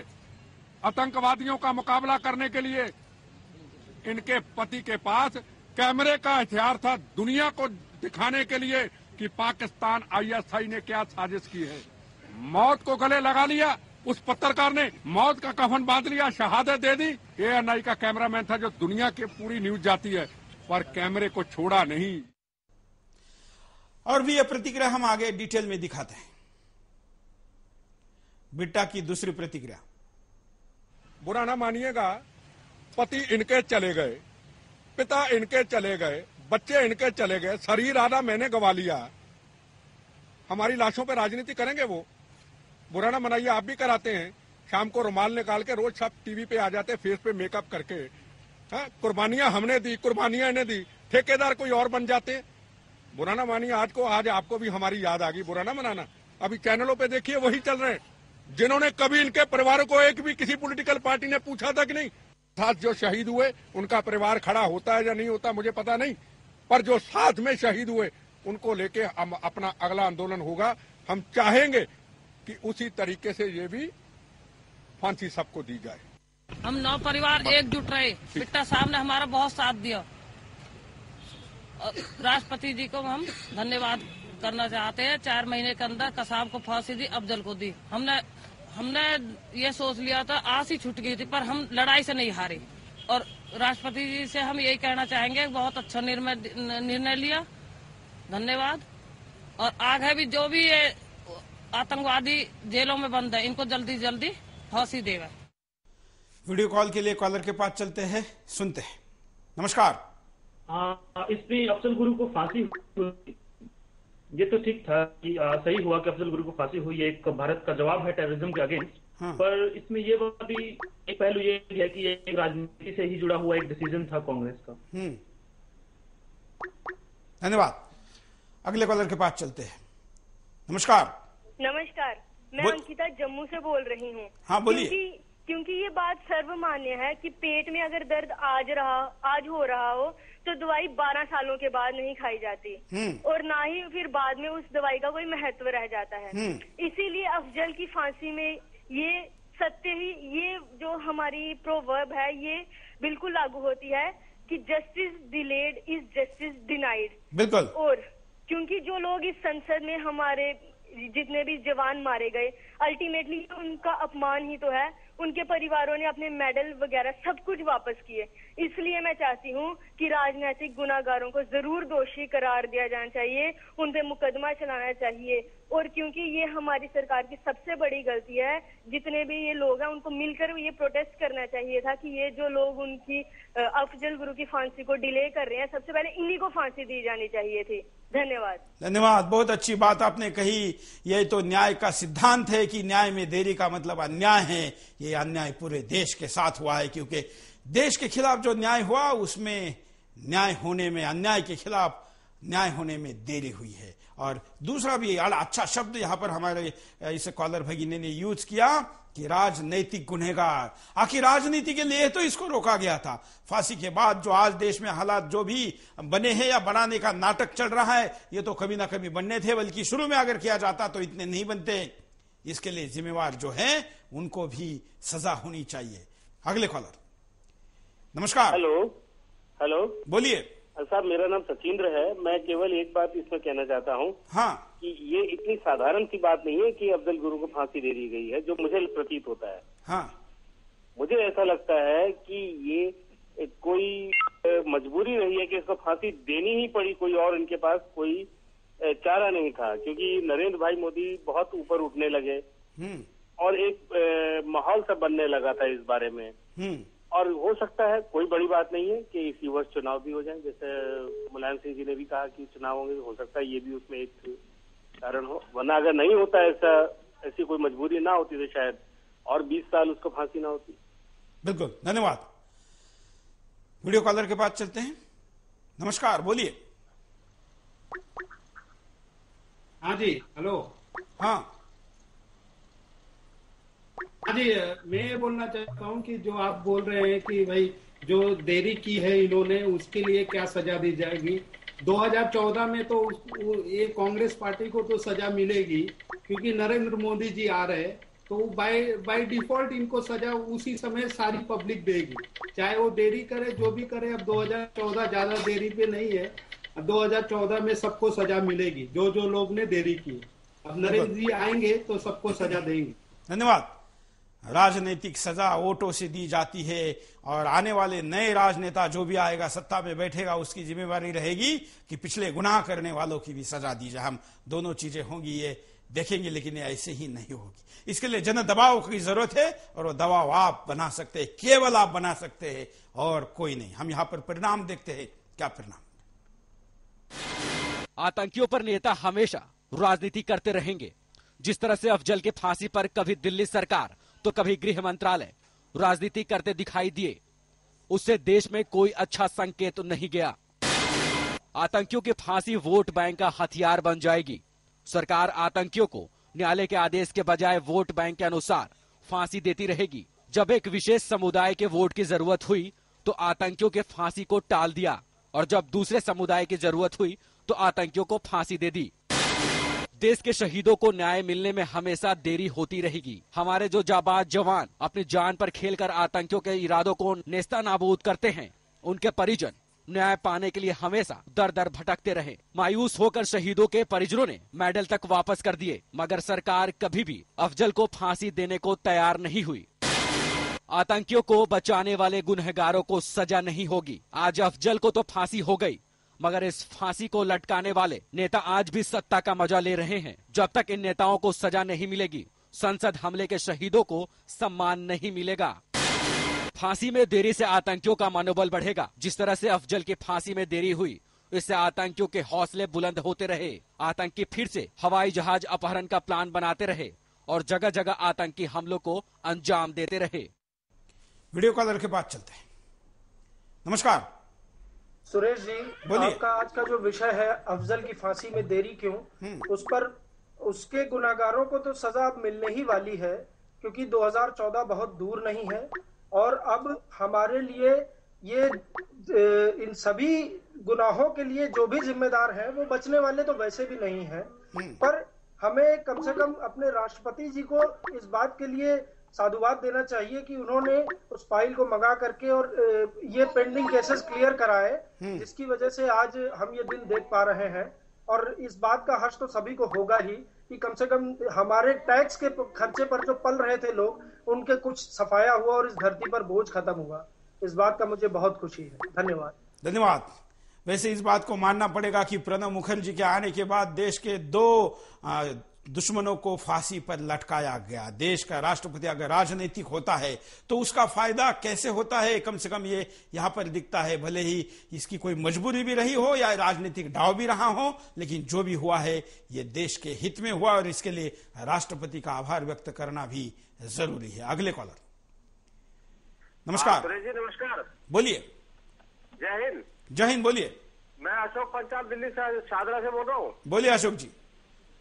आतंकवादियों का मुकाबला करने के लिए। इनके पति के पास कैमरे का हथियार था दुनिया को दिखाने के लिए कि पाकिस्तान आईएसआई ने क्या साजिश की है। मौत को गले लगा लिया उस पत्रकार ने, मौत का कफन बांध लिया, शहादत दे दी। एएनआई का कैमरामैन था जो दुनिया की पूरी न्यूज जाती है, पर कैमरे को छोड़ा नहीं। और भी यह प्रतिक्रिया हम आगे डिटेल में दिखाते हैं। बिट्टा की दूसरी प्रतिक्रिया। बुरा ना मानिएगा, पति इनके चले गए, पिता इनके चले गए, बच्चे इनके चले गए, शरीर आधा मैंने गवा लिया। हमारी लाशों पर राजनीति करेंगे वो? बुरा ना मनाइए, आप भी कराते हैं। शाम को रुमाल निकाल के रोज सब टीवी पे आ जाते, फेस पे मेकअप करके। कुर्बानियां हमने दी, कुर्बानियां इन्हें दी, ठेकेदार कोई और बन जाते। बुरा ना मानिए, आज आपको भी हमारी याद आ गई। बुरा ना मनाना। अभी चैनलों पे देखिए वही चल रहे हैं जिन्होंने कभी इनके परिवारों को एक भी किसी पॉलिटिकल पार्टी ने पूछा था कि नहीं। साथ जो शहीद हुए उनका परिवार खड़ा होता है या नहीं होता मुझे पता नहीं, पर जो साथ में शहीद हुए उनको लेके हम अपना अगला आंदोलन होगा। हम चाहेंगे कि उसी तरीके से ये भी फांसी सबको दी जाए। हम 9 परिवार एकजुट रहे। बिट्टा साहब ने हमारा बहुत साथ दिया। राष्ट्रपति जी को हम धन्यवाद करना चाहते हैं। 4 महीने के अंदर कसाब को फांसी दी, अफजल को दी। हमने ये सोच लिया था, आस ही छूट गई थी, पर हम लड़ाई से नहीं हारे। और राष्ट्रपति जी से हम यही कहना चाहेंगे, बहुत अच्छा निर्णय लिया, धन्यवाद। और आगे भी जो भी ये आतंकवादी जेलों में बंद है, इनको जल्दी जल्दी फांसी देगा। वीडियो कॉल के लिए कॉलर के पास चलते हैं, सुनते हैं। नमस्कार। इस पे अफजल गुरु को फांसी ये तो ठीक था कि सही हुआ कि अफजल गुरु को फांसी हुई, एक भारत का जवाब है टेररिज्म के अगेंस्ट। हाँ। पर इसमें ये बात भी एक पहलू ये है कि ये एक राजनीति से ही जुड़ा हुआ एक डिसीजन था कांग्रेस का। धन्यवाद। अगले कॉलर के पास चलते हैं। नमस्कार। नमस्कार, मैं अंकिता जम्मू से बोल रही हूँ। हाँ, बोलिए। क्योंकि ये बात सर्वमान्य है कि पेट में अगर दर्द आज हो रहा हो तो दवाई 12 सालों के बाद नहीं खाई जाती और ना ही फिर बाद में उस दवाई का कोई महत्व रह जाता है। इसीलिए अफजल की फांसी में ये सत्य ही, ये जो हमारी प्रोवर्ब है ये बिल्कुल लागू होती है कि justice delayed is justice denied. बिल्कुल। और क्योंकि जो लोग इस संसद में हमारे जितने भी जवान मारे गए, अल्टीमेटली उनका अपमान ही तो है। उनके परिवारों ने अपने मेडल वगैरह सब कुछ वापस किए। इसलिए मैं चाहती हूँ कि राजनीतिक गुनाहगारों को जरूर दोषी करार दिया जाना चाहिए, उन पे मुकदमा चलाना चाहिए। और क्योंकि ये हमारी सरकार की सबसे बड़ी गलती है, जितने भी ये लोग हैं उनको मिलकर ये प्रोटेस्ट करना चाहिए था कि ये जो लोग उनकी अफजल गुरु की फांसी को डिले कर रहे हैं, सबसे पहले इन्हीं को फांसी दी जानी चाहिए थी। धन्यवाद। धन्यवाद, बहुत अच्छी बात आपने कही। ये तो न्याय का सिद्धांत है कि न्याय में देरी का मतलब अन्याय है। ये अन्याय पूरे देश के साथ हुआ है, क्योंकि देश के खिलाफ जो न्याय हुआ उसमें न्याय होने में, अन्याय के खिलाफ न्याय होने में देरी हुई है। और दूसरा भी अच्छा शब्द यहां पर हमारे इस कॉलर भगिनी ने यूज किया कि राजनीतिक गुनहगार। आखिर राजनीति के लिए तो इसको रोका गया था। फांसी के बाद जो आज देश में हालात जो भी बने हैं या बनाने का नाटक चल रहा है, ये तो कभी ना कभी बनने थे, बल्कि शुरू में अगर किया जाता तो इतने नहीं बनते। इसके लिए जिम्मेवार जो है उनको भी सजा होनी चाहिए। अगले कॉलर। नमस्कार। हेलो, बोलिए। साहब, मेरा नाम सचिंद्र है। मैं केवल एक बात इसमें कहना चाहता हूँ कि ये इतनी साधारण सी बात नहीं है कि अफजल गुरु को फांसी दे दी गई है, जो मुझे प्रतीत होता है। मुझे ऐसा लगता है कि ये कोई मजबूरी रही है कि इसको फांसी देनी ही पड़ी, कोई और इनके पास कोई चारा नहीं था। क्योंकि नरेंद्र भाई मोदी बहुत ऊपर उठने लगे और एक माहौल सा बनने लगा था इस बारे में। और हो सकता है, कोई बड़ी बात नहीं है कि इसी वर्ष चुनाव भी हो जाए, जैसे मुलायम सिंह जी ने भी कहा कि चुनाव होंगे, हो सकता है ये भी उसमें एक कारण हो। वरना अगर नहीं होता ऐसी कोई मजबूरी ना होती तो शायद और 20 साल उसको फांसी ना होती। बिल्कुल, धन्यवाद। वीडियो कॉलर के पास चलते हैं। नमस्कार, बोलिए। हाँ जी, हेलो। हाँ जी, मैं ये बोलना चाहता हूँ कि जो आप बोल रहे हैं कि भाई जो देरी की है इन्होंने, उसके लिए क्या सजा दी जाएगी। 2014 में तो ये कांग्रेस पार्टी को तो सजा मिलेगी, क्योंकि नरेंद्र मोदी जी आ रहे, तो बाय डिफॉल्ट इनको सजा उसी समय सारी पब्लिक देगी, चाहे वो देरी करे, जो भी करे। अब 2014 ज्यादा देरी पे नहीं है, अब 2014 में सबको सजा मिलेगी, जो जो लोग ने देरी की। अब नरेंद्र जी आएंगे तो सबको सजा देंगे। धन्यवाद। राजनीतिक सजा वोटों से दी जाती है और आने वाले नए राजनेता जो भी आएगा, सत्ता में बैठेगा, उसकी जिम्मेवारी रहेगी कि पिछले गुनाह करने वालों की भी सजा दी जाए। हम दोनों चीजें होंगी ये देखेंगे, लेकिन ये ऐसे ही नहीं होगी। इसके लिए जन दबाव की जरूरत है और वो दबाव आप बना सकते हैं, केवल आप बना सकते हैं और कोई नहीं। हम यहां पर परिणाम देखते हैं, क्या परिणाम। आतंकियों पर नेता हमेशा राजनीति करते रहेंगे। जिस तरह से अफजल के फांसी पर कभी दिल्ली सरकार तो कभी गृह मंत्रालय राजनीति करते दिखाई दिए, उससे देश में कोई अच्छा संकेत नहीं गया। आतंकियों की फांसी वोट बैंक का हथियार बन जाएगी। सरकार आतंकियों को न्यायालय के आदेश के बजाय वोट बैंक के अनुसार फांसी देती रहेगी। जब एक विशेष समुदाय के वोट की जरूरत हुई तो आतंकियों के फांसी को टाल दिया, और जब दूसरे समुदाय की जरूरत हुई तो आतंकियों को फांसी दे दी। देश के शहीदों को न्याय मिलने में हमेशा देरी होती रहेगी। हमारे जो जाबाज जवान अपनी जान पर खेलकर आतंकियों के इरादों को नेस्तनाबूद करते हैं, उनके परिजन न्याय पाने के लिए हमेशा दर दर भटकते रहे। मायूस होकर शहीदों के परिजनों ने मेडल तक वापस कर दिए, मगर सरकार कभी भी अफजल को फांसी देने को तैयार नहीं हुई। आतंकियों को बचाने वाले गुनहगारों को सजा नहीं होगी। आज अफजल को तो फांसी हो गई, मगर इस फांसी को लटकाने वाले नेता आज भी सत्ता का मजा ले रहे हैं। जब तक इन नेताओं को सजा नहीं मिलेगी, संसद हमले के शहीदों को सम्मान नहीं मिलेगा। फांसी में देरी से आतंकियों का मनोबल बढ़ेगा। जिस तरह से अफजल की फांसी में देरी हुई, इससे आतंकियों के हौसले बुलंद होते रहे। आतंकी फिर से हवाई जहाज अपहरण का प्लान बनाते रहे और जगह जगह आतंकी हमलों को अंजाम देते रहे। वीडियो कॉलर के बाद चलते हैं। नमस्कार सुरेश जी, बोलिए। आपका आज का जो विषय है अफजल की फांसी में देरी क्यों, उस पर उसके गुनाहगारों को तो सजा अब मिलने ही वाली है, क्योंकि 2014 बहुत दूर नहीं है और अब हमारे लिए ये इन सभी गुनाहों के लिए जो भी जिम्मेदार हैं वो बचने वाले तो वैसे भी नहीं हैं, पर हमें कम से कम अपने राष्ट्रपति जी को इस बात के लिए साधुवाद देना चाहिए कि उन्होंने उस फाइल को मंगा करके और ये पेंडिंग केसेस क्लियर कराए, जिसकी वजह से आज हम ये दिन देख पा रहे हैं। और इस बात का हर्ष तो सभी को होगा ही कि कम से कम हमारे टैक्स के खर्चे पर जो पल रहे थे लोग, उनके कुछ सफाया हुआ और इस धरती पर बोझ खत्म हुआ। इस बात का मुझे बहुत खुशी है। धन्यवाद। धन्यवाद। वैसे इस बात को मानना पड़ेगा कि प्रणब मुखर्जी के आने के बाद देश के 2 दुश्मनों को फांसी पर लटकाया गया। देश का राष्ट्रपति अगर राजनीतिक होता है तो उसका फायदा कैसे होता है, कम से कम ये यहां पर दिखता है। भले ही इसकी कोई मजबूरी भी रही हो या राजनीतिक डाव भी रहा हो, लेकिन जो भी हुआ है ये देश के हित में हुआ और इसके लिए राष्ट्रपति का आभार व्यक्त करना भी जरूरी है। अगले कॉलर। नमस्कार। सुरेश जी नमस्कार। बोलिए। जय हिंद। जय हिंद। बोलिए। मैं अशोक पंचाल दिल्ली से शादरा से बोल रहा हूँ। बोलिए अशोक जी।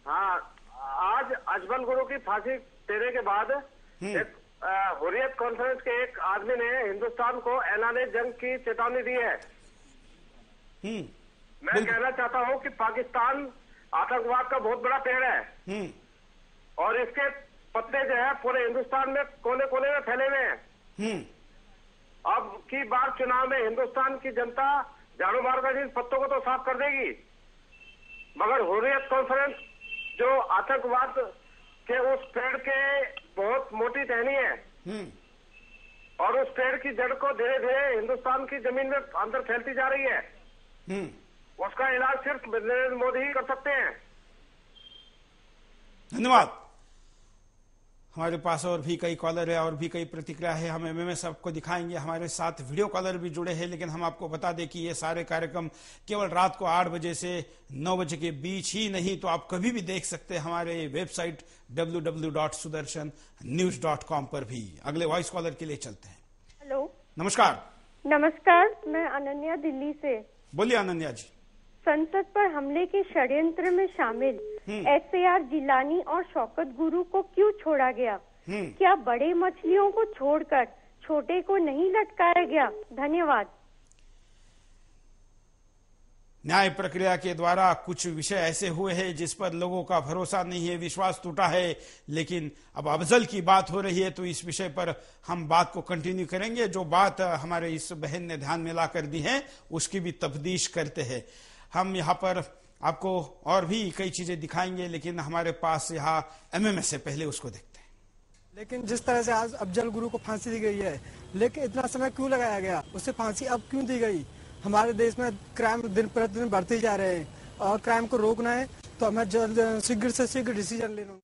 हाँ, आज अजमल गुरु की फांसी देने के बाद एक हुर्रियत कॉन्फ्रेंस के एक आदमी ने हिंदुस्तान को ऐलाने जंग की चेतावनी दी है। मैं कहना चाहता हूँ कि पाकिस्तान आतंकवाद का बहुत बड़ा पेड़ है और इसके पत्ते जो है पूरे हिंदुस्तान में कोने कोने में फैले हुए हैं। अब की बार चुनाव में हिंदुस्तान की जनता झाड़ू मारकर इन पत्तों को तो साफ कर देगी, मगर हुर्रियत कॉन्फ्रेंस जो आतंकवाद के उस पेड़ के बहुत मोटी टहनी है और उस पेड़ की जड़ को धीरे धीरे हिंदुस्तान की जमीन में अंदर फैलती जा रही है। उसका इलाज सिर्फ नरेंद्र मोदी ही कर सकते हैं। धन्यवाद। हमारे पास और भी कई कॉलर है और भी कई प्रतिक्रिया है, हम एमएमएस आपको दिखाएंगे। हमारे साथ वीडियो कॉलर भी जुड़े हैं, लेकिन हम आपको बता दें कि ये सारे कार्यक्रम केवल रात को 8 बजे से 9 बजे के बीच ही नहीं, तो आप कभी भी देख सकते हैं हमारे वेबसाइट www.sudarshannews.com पर भी। अगले वॉइस कॉलर के लिए चलते हैं। हेलो, नमस्कार। नमस्कार, मैं अनन्या दिल्ली से। बोलिए अनन्या जी। संसद पर हमले के षड्यंत्र में शामिल SAR जिलानी और शौकत गुरु को क्यों छोड़ा गया? क्या बड़े मछलियों को छोड़कर छोटे को नहीं लटकाया गया? धन्यवाद। न्याय प्रक्रिया के द्वारा कुछ विषय ऐसे हुए हैं जिस पर लोगों का भरोसा नहीं है, विश्वास टूटा है, लेकिन अब अफजल की बात हो रही है तो इस विषय पर हम बात को कंटिन्यू करेंगे। जो बात हमारे इस बहन ने ध्यान में ला कर दी है उसकी भी तफ्तीश करते हैं। हम यहाँ पर आपको और भी कई चीजें दिखाएंगे, लेकिन हमारे पास यहाँ MMS से पहले उसको देखते हैं। लेकिन जिस तरह से आज अफजल गुरु को फांसी दी गई है, लेकिन इतना समय क्यों लगाया गया, उसे फांसी अब क्यों दी गई? हमारे देश में क्राइम दिन प्रतिदिन बढ़ते जा रहे हैं और क्राइम को रोकना है तो हमें जल्द शीघ्र से शीघ्र डिसीजन लेना।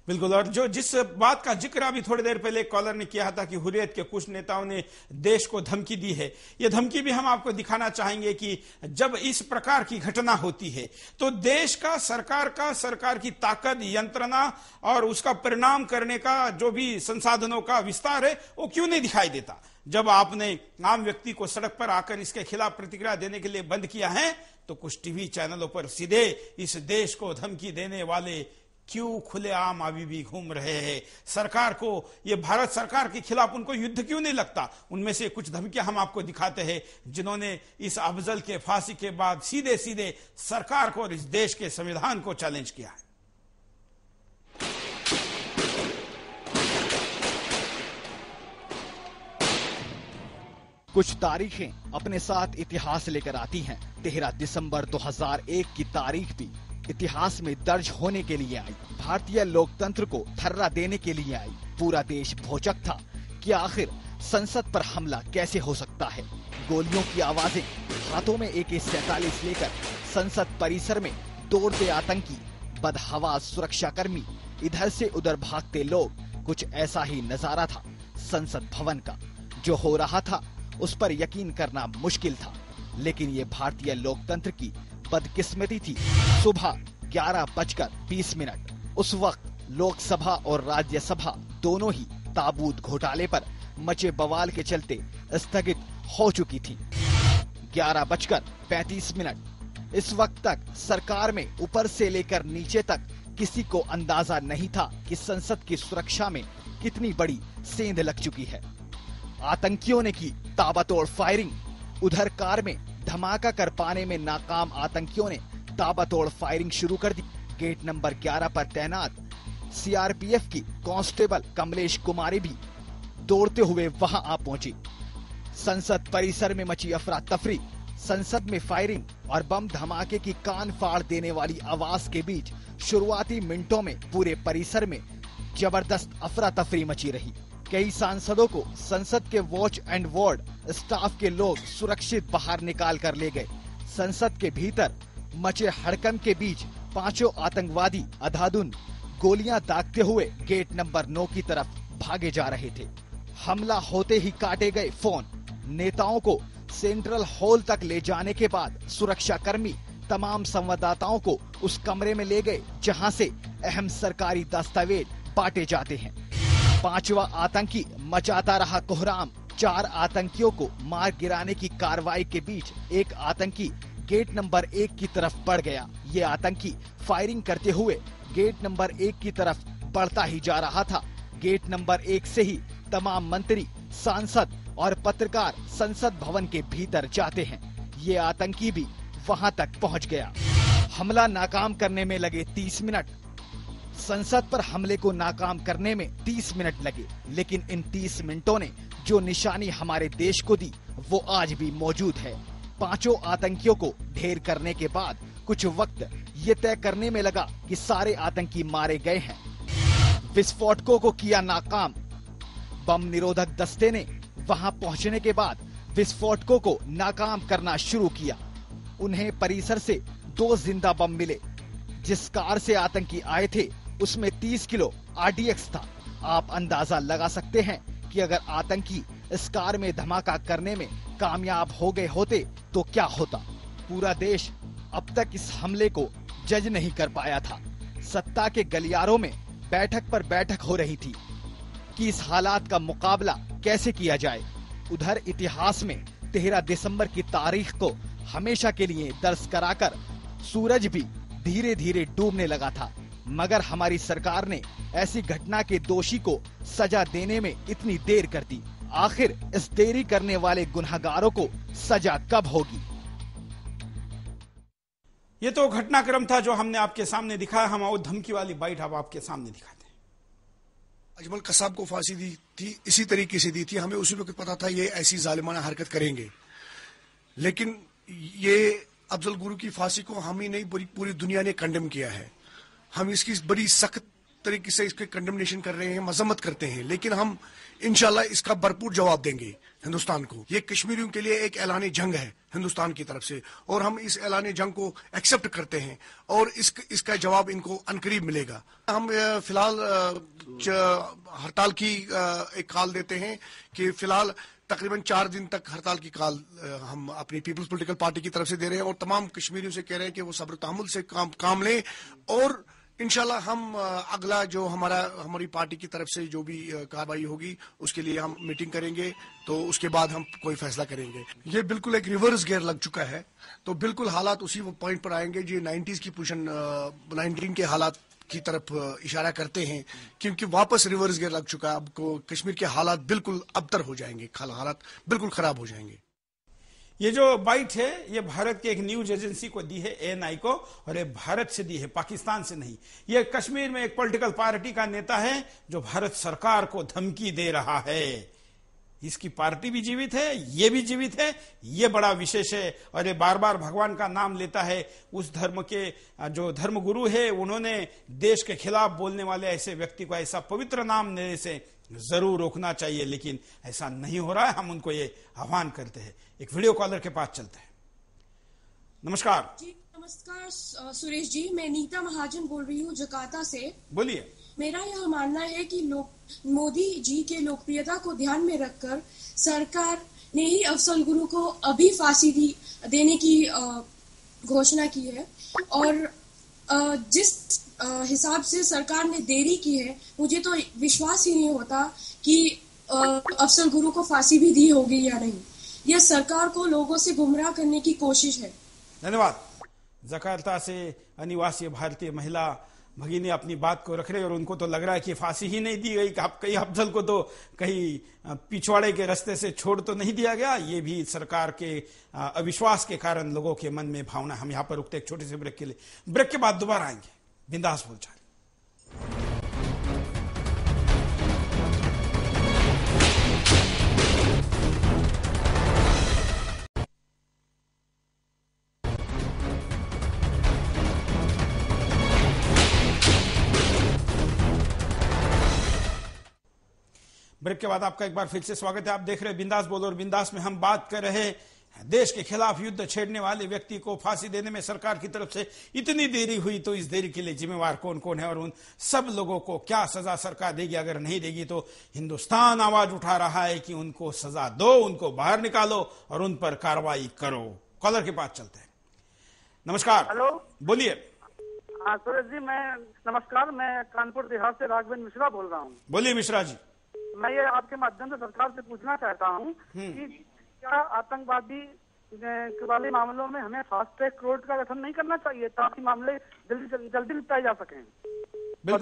बिल्कुल। और जो जिस बात का जिक्र अभी थोड़ी देर पहले कॉलर ने किया था कि हुर्रियत के कुछ नेताओं ने देश को धमकी दी है, ये धमकी भी हम आपको दिखाना चाहेंगे कि जब इस प्रकार की घटना होती है तो देश का, सरकार की ताकत, यंत्रणा और उसका परिणाम करने का जो भी संसाधनों का विस्तार है वो क्यों नहीं दिखाई देता। जब आपने आम व्यक्ति को सड़क पर आकर इसके खिलाफ प्रतिक्रिया देने के लिए बंद किया है तो कुछ टीवी चैनलों पर सीधे इस देश को धमकी देने वाले क्यों खुलेआम अभी भी घूम रहे हैं। सरकार को, ये भारत सरकार के खिलाफ उनको युद्ध क्यों नहीं लगता? उनमें से कुछ धमकियां हम आपको दिखाते हैं जिन्होंने इस अफजल के फांसी के बाद सीधे सीधे सरकार को और इस देश के संविधान को चैलेंज किया है। कुछ तारीखें अपने साथ इतिहास लेकर आती हैं। 13 दिसंबर 2001 की तारीख भी इतिहास में दर्ज होने के लिए आई। भारतीय लोकतंत्र को थर्रा देने के लिए आई। पूरा देश भौचक था कि आखिर संसद पर हमला कैसे हो सकता है। गोलियों की आवाजें, हाथों में AK-47 लेकर संसद परिसर में दौड़ते आतंकी, बदहवास सुरक्षाकर्मी, इधर से उधर भागते लोग, कुछ ऐसा ही नजारा था संसद भवन का। जो हो रहा था उस पर यकीन करना मुश्किल था। लेकिन ये भारतीय लोकतंत्र की बदकिस्मती थी। सुबह 11:20 उस वक्त लोकसभा और राज्यसभा दोनों ही ताबूत घोटाले पर मचे बवाल के चलते स्थगित हो चुकी थी। 11:35 इस वक्त तक सरकार में ऊपर से लेकर नीचे तक किसी को अंदाजा नहीं था कि संसद की सुरक्षा में कितनी बड़ी सेंध लग चुकी है। आतंकियों ने की ताबड़तोड़ फायरिंग। उधर कार में धमाका कर पाने में नाकाम आतंकियों ने ताबड़तोड़ फायरिंग शुरू कर दी। गेट नंबर 11 पर तैनात सीआरपीएफ की कांस्टेबल कमलेश कुमारी भी दौड़ते हुए वहां आ पहुंची। संसद परिसर में मची अफरा तफरी। संसद में फायरिंग और बम धमाके की कान फाड़ देने वाली आवाज के बीच शुरुआती मिनटों में पूरे परिसर में जबरदस्त अफरा तफरी मची रही। कई सांसदों को संसद के वॉच एंड वार्ड स्टाफ के लोग सुरक्षित बाहर निकाल कर ले गए। संसद के भीतर मचे हड़कंप के बीच 5 आतंकवादी अंधाधुंध गोलियां दागते हुए गेट नंबर 9 की तरफ भागे जा रहे थे। हमला होते ही काटे गए फोन। नेताओं को सेंट्रल हॉल तक ले जाने के बाद सुरक्षा कर्मी तमाम संवाददाताओं को उस कमरे में ले गए जहां से अहम सरकारी दस्तावेज बांटे जाते हैं। 5वां आतंकी मचाता रहा कोहराम। 4 आतंकियों को मार गिराने की कार्रवाई के बीच एक आतंकी गेट नंबर 1 की तरफ बढ़ गया। ये आतंकी फायरिंग करते हुए गेट नंबर 1 की तरफ बढ़ता ही जा रहा था। गेट नंबर 1 से ही तमाम मंत्री, सांसद और पत्रकार संसद भवन के भीतर जाते हैं। ये आतंकी भी वहां तक पहुंच गया। हमला नाकाम करने में लगे 30 मिनट। संसद पर हमले को नाकाम करने में 30 मिनट लगे, लेकिन इन 30 मिनटों ने जो निशानी हमारे देश को दी वो आज भी मौजूद है। 5 आतंकियों को ढेर करने के बाद कुछ वक्त ये तय करने में लगा कि सारे आतंकी मारे गए हैं। विस्फोटकों को किया नाकाम। बम निरोधक दस्ते ने वहां पहुंचने के बाद विस्फोटकों को नाकाम करना शुरू किया। उन्हें परिसर से 2 जिंदा बम मिले। जिस कार से आतंकी आए थे उसमें 30 किलो RDX था। आप अंदाजा लगा सकते हैं कि अगर आतंकी इस कार में धमाका करने में कामयाब हो गए होते तो क्या होता। पूरा देश अब तक इस हमले को जज नहीं कर पाया था। सत्ता के गलियारों में बैठक पर बैठक हो रही थी कि इस हालात का मुकाबला कैसे किया जाए। उधर इतिहास में 13 दिसंबर की तारीख को हमेशा के लिए दर्ज कराकर सूरज भी धीरे धीरे डूबने लगा था, मगर हमारी सरकार ने ऐसी घटना के दोषी को सजा देने में इतनी देर कर दी। आखिर इस देरी करने वाले गुनहगारों को सजा कब होगी? ये तो घटनाक्रम था जो हमने आपके सामने दिखाया। हम और धमकी वाली बाइट अब आपके सामने दिखाते हैं। अजमल कसाब को फांसी दी थी, इसी तरीके से दी थी। हमें उसी वक्त पता था ये ऐसी जालिमाना हरकत करेंगे, लेकिन ये अफजल गुरु की फांसी को हम ही नहीं पूरी दुनिया ने कंडेम किया है। हम इसकी बड़ी सख्त तरीके से इसके कंडेमनेशन कर रहे हैं, मजम्मत करते हैं, लेकिन हम इंशाल्लाह इसका भरपूर जवाब देंगे हिंदुस्तान को। ये कश्मीरियों के लिए एक ऐलान जंग है हिंदुस्तान की तरफ से, और हम इस ऐलान जंग को एक्सेप्ट करते हैं और इसका जवाब इनको अनकरीब मिलेगा। हम फिलहाल हड़ताल की एक कॉल देते हैं कि फिलहाल तकरीबन 4 दिन तक हड़ताल की कॉल हम अपनी पीपल्स पॉलिटिकल पार्टी की तरफ से दे रहे हैं और तमाम कश्मीरियों से कह रहे हैं कि वो सब्र तहम्मुल से काम लें, और इंशाल्लाह हम अगला जो हमारी पार्टी की तरफ से जो भी कार्रवाई होगी उसके लिए हम मीटिंग करेंगे, तो उसके बाद हम कोई फैसला करेंगे। ये बिल्कुल एक रिवर्स गियर लग चुका है, तो बिल्कुल हालात उसी पॉइंट पर आएंगे जो 90s की पोजीशन 19 के हालात की तरफ इशारा करते हैं, क्योंकि वापस रिवर्स गियर लग चुका है। अब कश्मीर के हालात बिल्कुल अबतर हो जाएंगे, हालात बिल्कुल खराब हो जाएंगे। ये जो बाइट है ये भारत के एक न्यूज एजेंसी को दी है, ANI को, और ये भारत से दी है, पाकिस्तान से नहीं। ये कश्मीर में एक पॉलिटिकल पार्टी का नेता है जो भारत सरकार को धमकी दे रहा है। इसकी पार्टी भी जीवित है, ये भी जीवित है, ये बड़ा विशेष है। और ये बार बार भगवान का नाम लेता है। उस धर्म के जो धर्मगुरु है उन्होंने देश के खिलाफ बोलने वाले ऐसे व्यक्ति को ऐसा पवित्र नाम देने से जरूर रोकना चाहिए, लेकिन ऐसा नहीं हो रहा है। हम उनको ये आह्वान करते हैं। एक वीडियो कॉलर के पास चलते हैं। नमस्कार जी। नमस्कार सुरेश जी, मैं नीता महाजन बोल रही हूँ जकार्ता से। बोलिए। मेरा यह मानना है कि मोदी जी के लोकप्रियता को ध्यान में रखकर सरकार ने ही अफजल गुरु को अभी फांसी देने की घोषणा की है और जिस हिसाब से सरकार ने देरी की है, मुझे तो विश्वास ही नहीं होता कि अफजल गुरु को फांसी भी दी होगी या नहीं। यह सरकार को लोगों से गुमराह करने की कोशिश है। धन्यवाद। जकार्ता से अनिवासी भारतीय महिला भगिनी अपनी बात को रख रहे और उनको तो लग रहा है कि फांसी ही नहीं दी गई, कहीं अफजल को तो कहीं पिछवाड़े के रास्ते से छोड़ तो नहीं दिया गया। ये भी सरकार के अविश्वास के कारण लोगों के मन में भावना। हम यहाँ पर रुकते एक छोटे से ब्रेक के लिए, ब्रेक के बाद दोबारा आएंगे। बिंदास बोलचाल। ब्रेक के बाद आपका एक बार फिर से स्वागत है। आप देख रहे हैं बिंदास बोलो और बिंदास में हम बात कर रहे हैं देश के खिलाफ युद्ध छेड़ने वाले व्यक्ति को फांसी देने में सरकार की तरफ से इतनी देरी हुई तो इस देरी के लिए जिम्मेवार कौन कौन है और उन सब लोगों को क्या सजा सरकार देगी। अगर नहीं देगी तो हिंदुस्तान आवाज उठा रहा है कि उनको सजा दो, उनको बाहर निकालो और उन पर कार्रवाई करो। कॉलर के पास चलते हैं। नमस्कार। हेलो, बोलिए। हाँ सूरज जी, नमस्कार। मैं कानपुर देहात से राघवेंद्र मिश्रा बोल रहा हूँ। बोलिए मिश्रा जी। मैं ये आपके माध्यम से सरकार से पूछना चाहता हूँ कि क्या आतंकवादी वाले मामलों में हमें फास्ट ट्रैक कोर्ट का गठन नहीं करना चाहिए ताकि मामले जल्दी निपटाए जा सकें। और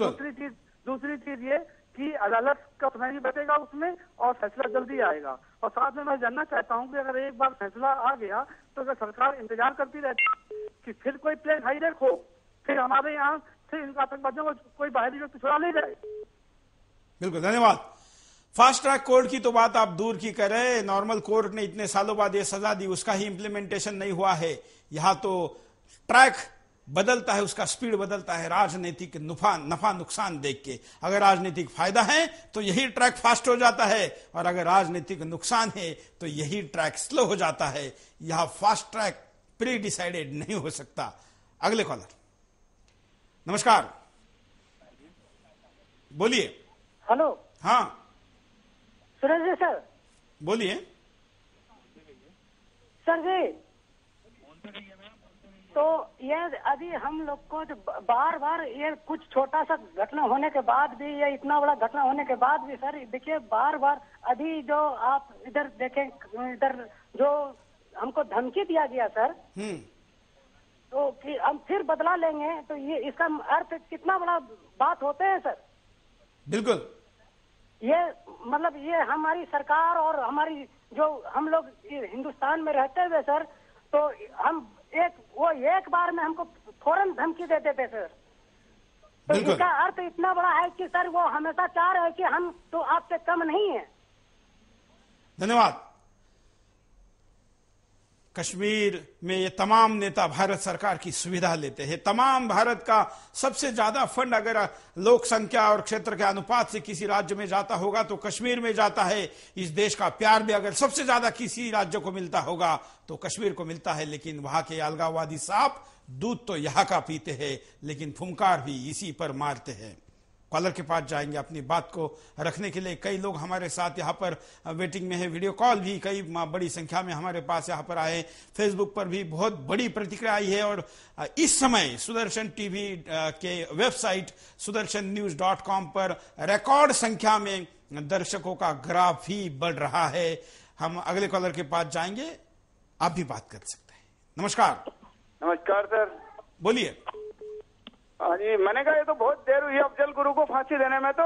दूसरी चीज ये कि अदालत का समय भी बचेगा उसमें और फैसला जल्दी आएगा। और साथ में मैं जानना चाहता हूँ कि अगर एक बार फैसला आ गया तो अगर सरकार इंतजार करती रहती कि फिर कोई प्लेन हाईजैक हो, फिर हमारे यहाँ से इन आतंकवादियों को कोई बाहरी व्यक्ति छुड़ा ले जाए। बिल्कुल, धन्यवाद। फास्ट ट्रैक कोर्ट की तो बात आप दूर की कर रहे हैं। नॉर्मल कोर्ट ने इतने सालों बाद ये सजा दी, उसका ही इंप्लीमेंटेशन नहीं हुआ है। यहां तो ट्रैक बदलता है, उसका स्पीड बदलता है राजनीतिक नफा नुकसान देख के। अगर राजनीतिक फायदा है तो यही ट्रैक फास्ट हो जाता है और अगर राजनीतिक नुकसान है तो यही ट्रैक स्लो हो जाता है। यह फास्ट ट्रैक प्री डिसाइडेड नहीं हो सकता। अगले कॉलर। नमस्कार, बोलिए। हेलो। हाँ सूरज जी सर, बोलिए। सर जी, तो ये अभी हम लोग को बार बार ये कुछ छोटा सा घटना होने के बाद भी, ये इतना बड़ा घटना होने के बाद भी सर देखिए बार बार अभी जो आप इधर देखें, इधर जो हमको धमकी दिया गया सर, तो कि हम फिर बदला लेंगे, तो ये इसका अर्थ कितना बड़ा बात होते हैं सर। बिल्कुल, ये मतलब ये हमारी सरकार और हमारी जो हम लोग हिंदुस्तान में रहते हुए सर, तो हम एक बार में हमको फौरन धमकी दे देते सर। तो इसका अर्थ इतना बड़ा है कि सर वो हमेशा चाह रहे हैं कि हम तो आपसे कम नहीं है। धन्यवाद। कश्मीर में ये तमाम नेता भारत सरकार की सुविधा लेते हैं। तमाम भारत का सबसे ज्यादा फंड अगर लोक संख्या और क्षेत्र के अनुपात से किसी राज्य में जाता होगा तो कश्मीर में जाता है। इस देश का प्यार भी अगर सबसे ज्यादा किसी राज्य को मिलता होगा तो कश्मीर को मिलता है। लेकिन वहां के अलगाववादी सांप दूध तो यहाँ का पीते हैं लेकिन फुंकार भी इसी पर मारते हैं। कॉलर के पास जाएंगे अपनी बात को रखने के लिए। कई लोग हमारे साथ यहाँ पर वेटिंग में है। वीडियो कॉल भी कई बड़ी संख्या में हमारे पास यहाँ पर आए। फेसबुक पर भी बहुत बड़ी प्रतिक्रिया आई है और इस समय सुदर्शन टीवी के वेबसाइट sudarshannews.com पर रिकॉर्ड संख्या में दर्शकों का ग्राफ भी बढ़ रहा है। हम अगले कॉलर के पास जाएंगे, आप भी बात कर सकते हैं। नमस्कार। नमस्कार सर, बोलिए। हाँ जी, मैंने कहा ये तो बहुत देर हुई अफजल गुरु को फांसी देने में। तो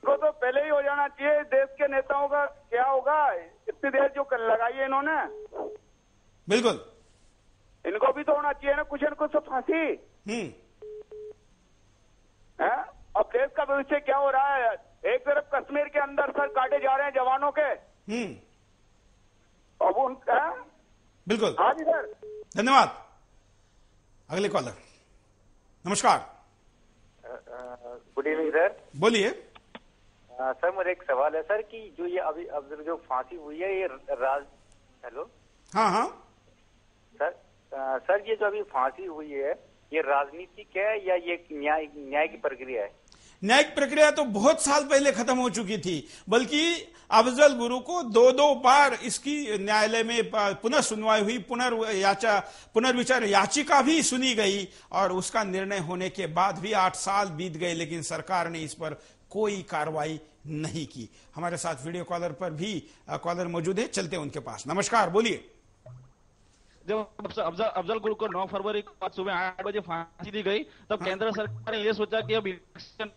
को तो पहले ही हो जाना चाहिए। देश के नेताओं का क्या होगा, इतनी देर जो लगाई है इन्होंने। बिल्कुल, इनको भी तो होना चाहिए ना कुछ न कुछ तो फांसी है। अब देश का भविष्य क्या हो रहा है। एक तरफ कश्मीर के अंदर सर काटे जा रहे हैं जवानों के। अब उनका बिल्कुल। हाँ जी सर, धन्यवाद। अगले कॉलर। नमस्कार। Good evening sir. बोलिए। सर मुझे एक सवाल है सर कि जो ये अभी अब जो फांसी हुई है ये हेलो। हाँ हाँ सर ये जो अभी फांसी हुई है ये राजनीतिक है या ये न्याय की प्रक्रिया है? न्यायिक प्रक्रिया तो बहुत साल पहले खत्म हो चुकी थी, बल्कि अफजल गुरु को 2 बार इसकी न्यायालय में पुनः सुनवाई हुई, पुनर्विचार याचिका भी सुनी गई और उसका निर्णय होने के बाद भी 8 साल बीत गए, लेकिन सरकार ने इस पर कोई कार्रवाई नहीं की। हमारे साथ वीडियो कॉलर पर भी कॉलर मौजूद है, चलते हैं उनके पास। नमस्कार, बोलिए। जब अफजल गुरु को 9 फरवरी को आज सुबह 8 बजे फांसी दी गई, तब केंद्र सरकार ने यह सोचा कि अब इलेक्शन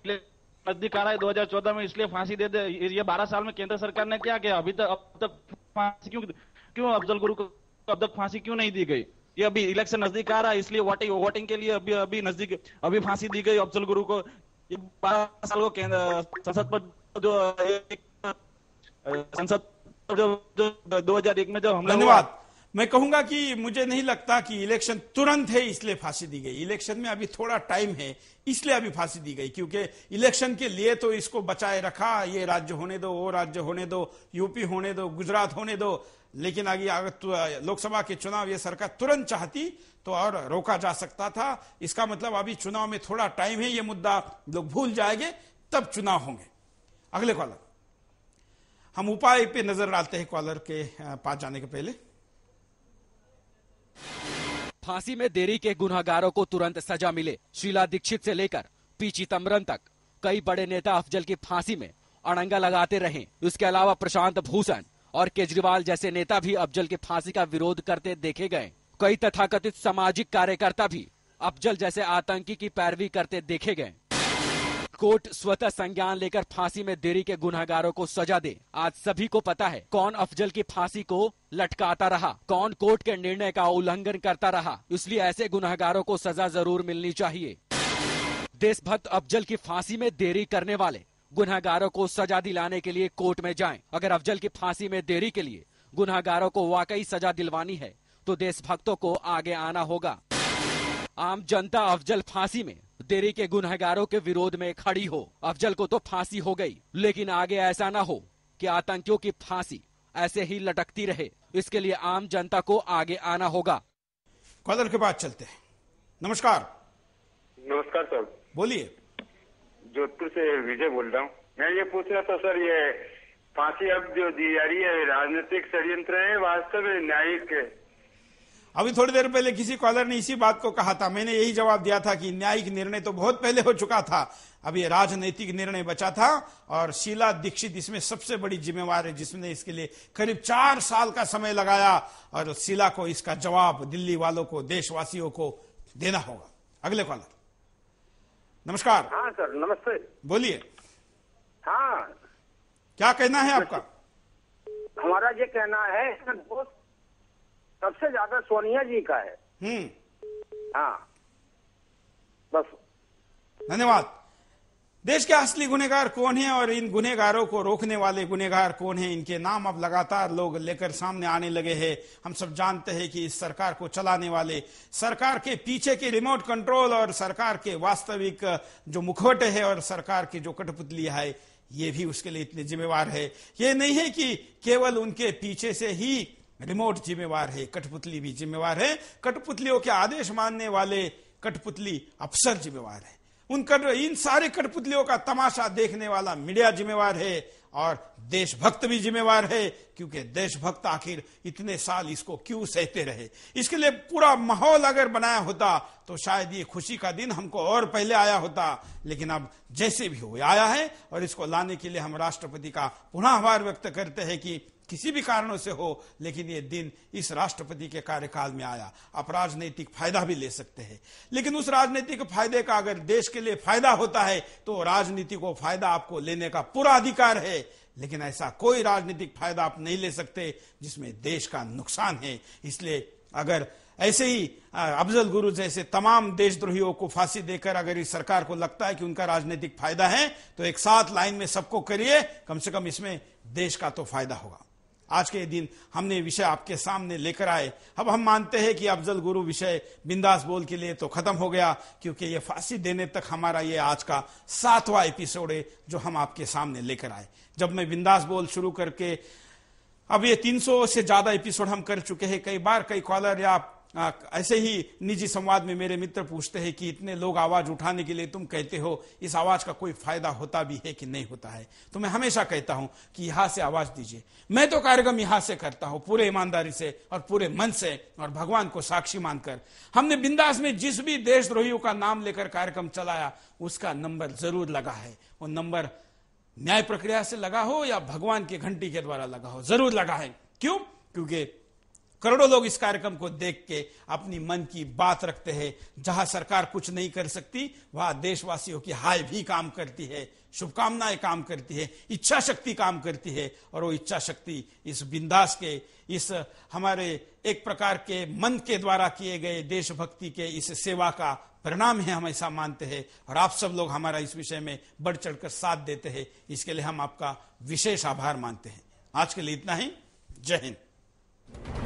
नजदीक आ रहा है 2014 में, इसलिए फांसी दे दे। ये 12 साल में केंद्र सरकार ने क्या किया? अब तक फांसी क्यों अफजल गुरु को अब तक फांसी क्यों नहीं दी गई? ये अभी इलेक्शन नजदीक आ रहा है, इसलिए वोटिंग के लिए अभी नजदीक अभी फांसी दी गई अफजल गुरु को। 12 साल को संसद पर जो 2001 में जो हमला। धन्यवाद। मैं कहूंगा कि मुझे नहीं लगता कि इलेक्शन तुरंत है इसलिए फांसी दी गई। इलेक्शन में अभी थोड़ा टाइम है इसलिए अभी फांसी दी गई, क्योंकि इलेक्शन के लिए तो इसको बचाए रखा, ये राज्य होने दो, वो राज्य होने दो, यूपी होने दो, गुजरात होने दो। लेकिन अगर लोकसभा के चुनाव ये सरकार तुरंत चाहती तो और रोका जा सकता था। इसका मतलब अभी चुनाव में थोड़ा टाइम है, ये मुद्दा लोग भूल जाएंगे, तब चुनाव होंगे। अगले कॉलर, हम उपाय पे नजर डालते हैं कॉलर के पास जाने के पहले। फांसी में देरी के गुनहगारों को तुरंत सजा मिले। शीला दीक्षित से लेकर पी चिदंबरम तक कई बड़े नेता अफजल की फांसी में अड़ंगा लगाते रहे। इसके अलावा प्रशांत भूषण और केजरीवाल जैसे नेता भी अफजल की फांसी का विरोध करते देखे गए। कई तथाकथित सामाजिक कार्यकर्ता भी अफजल जैसे आतंकी की पैरवी करते देखे गए। कोर्ट स्वतः संज्ञान लेकर फांसी में देरी के गुनहगारों को सजा दे। आज सभी को पता है कौन अफजल की फांसी को लटकाता रहा, कौन कोर्ट के निर्णय का उल्लंघन करता रहा। इसलिए ऐसे गुनहगारों को सजा जरूर मिलनी चाहिए। देशभक्त अफजल की फांसी में देरी करने वाले गुनहगारों को सजा दिलाने के लिए कोर्ट में जाएं। अगर अफजल की फांसी में देरी के लिए गुनहगारों को वाकई सजा दिलवानी है तो देशभक्तों को आगे आना होगा। आम जनता अफजल फांसी में देरी के गुनहगारों के विरोध में खड़ी हो। अफजल को तो फांसी हो गई, लेकिन आगे ऐसा ना हो कि आतंकियों की फांसी ऐसे ही लटकती रहे। इसके लिए आम जनता को आगे आना होगा। कॉलर के बाद चलते हैं। नमस्कार। नमस्कार सर, बोलिए। जोधपुर से विजय बोल रहा हूँ। मैं ये पूछ रहा था सर, ये फांसी अब जो दी जा रही है राजनीतिक षड्यंत्र है वास्तव में न्यायिक है? अभी थोड़ी देर पहले किसी कॉलर ने इसी बात को कहा था, मैंने यही जवाब दिया था कि न्यायिक निर्णय तो बहुत पहले हो चुका था, अब ये राजनीतिक निर्णय बचा था। और शीला दीक्षित इसमें सबसे बड़ी जिम्मेवार है, जिसने इसके लिए करीब 4 साल का समय लगाया और शीला को इसका जवाब दिल्ली वालों को, देशवासियों को देना होगा। अगले कॉलर। नमस्कार। हाँ सर, नमस्ते। बोलिए। हाँ, क्या कहना है आपका? हमारा ये कहना है सबसे ज्यादा सोनिया जी का है। हाँ, बस। धन्यवाद। देश के असली गुनहगार कौन है और इन गुनहगारों को रोकने वाले गुनहगार कौन है, इनके नाम अब लगातार लोग लेकर सामने आने लगे हैं। हम सब जानते हैं कि इस सरकार को चलाने वाले, सरकार के पीछे के रिमोट कंट्रोल और सरकार के वास्तविक जो मुखौटे है और सरकार की जो कठपुतलियां है, ये भी उसके लिए इतने जिम्मेवार है। ये नहीं है कि केवल उनके पीछे से ही रिमोट जिम्मेवार है, कठपुतली भी जिम्मेवार है। कठपुतलियों के आदेश मानने वाले कठपुतली अफसर जिम्मेवार है। इन सारे कठपुतलियों का तमाशा देखने वाला मीडिया जिम्मेवार है और देशभक्त भी जिम्मेवार है, क्योंकि देशभक्त आखिर इतने साल इसको क्यों सहते रहे। इसके लिए पूरा माहौल अगर बनाया होता तो शायद ये खुशी का दिन हमको और पहले आया होता, लेकिन अब जैसे भी हो आया है और इसको लाने के लिए हम राष्ट्रपति का पुनः आभार व्यक्त करते हैं कि किसी भी कारणों से हो, लेकिन ये दिन इस राष्ट्रपति के कार्यकाल में आया। आप राजनीतिक फायदा भी ले सकते हैं, लेकिन उस राजनीतिक फायदे का अगर देश के लिए फायदा होता है तो राजनीति को फायदा आपको लेने का पूरा अधिकार है। लेकिन ऐसा कोई राजनीतिक फायदा आप नहीं ले सकते जिसमें देश का नुकसान है। इसलिए अगर ऐसे ही अफजल गुरु जैसे तमाम देशद्रोहियों को फांसी देकर अगर इस सरकार को लगता है कि उनका राजनीतिक फायदा है, तो एक साथ लाइन में सबको करिए, कम से कम इसमें देश का तो फायदा होगा। आज के दिन हमने विषय आपके सामने लेकर आए। अब हम मानते हैं कि अफजल गुरु विषय बिंदास बोल के लिए तो खत्म हो गया, क्योंकि ये फांसी देने तक हमारा ये आज का 7वां एपिसोड है जो हम आपके सामने लेकर आए। जब मैं बिंदास बोल शुरू करके अब ये 300 से ज्यादा एपिसोड हम कर चुके हैं। कई बार कई कॉलर या ऐसे ही निजी संवाद में मेरे मित्र पूछते हैं कि इतने लोग आवाज उठाने के लिए तुम कहते हो, इस आवाज का कोई फायदा होता भी है कि नहीं होता है? तो मैं हमेशा कहता हूं कि यहां से आवाज दीजिए। मैं तो कार्यक्रम यहां से करता हूं पूरे ईमानदारी से और पूरे मन से और भगवान को साक्षी मानकर। हमने बिंदास में जिस भी देशद्रोहियों का नाम लेकर कार्यक्रम चलाया उसका नंबर जरूर लगा है। वो नंबर न्याय प्रक्रिया से लगा हो या भगवान की घंटी के द्वारा लगा हो, जरूर लगा है। क्यों? क्योंकि करोड़ों लोग इस कार्यक्रम को देख के अपनी मन की बात रखते हैं। जहां सरकार कुछ नहीं कर सकती वहां देशवासियों की हाय भी काम करती है, शुभकामनाएं काम करती है, इच्छा शक्ति काम करती है। और वो इच्छा शक्ति इस बिंदास के, इस हमारे एक प्रकार के मन के द्वारा किए गए देशभक्ति के इस सेवा का परिणाम है, हम ऐसा मानते हैं। और आप सब लोग हमारा इस विषय में बढ़ चढ़कर साथ देते हैं, इसके लिए हम आपका विशेष आभार मानते हैं। आज के लिए इतना ही। जय हिंद।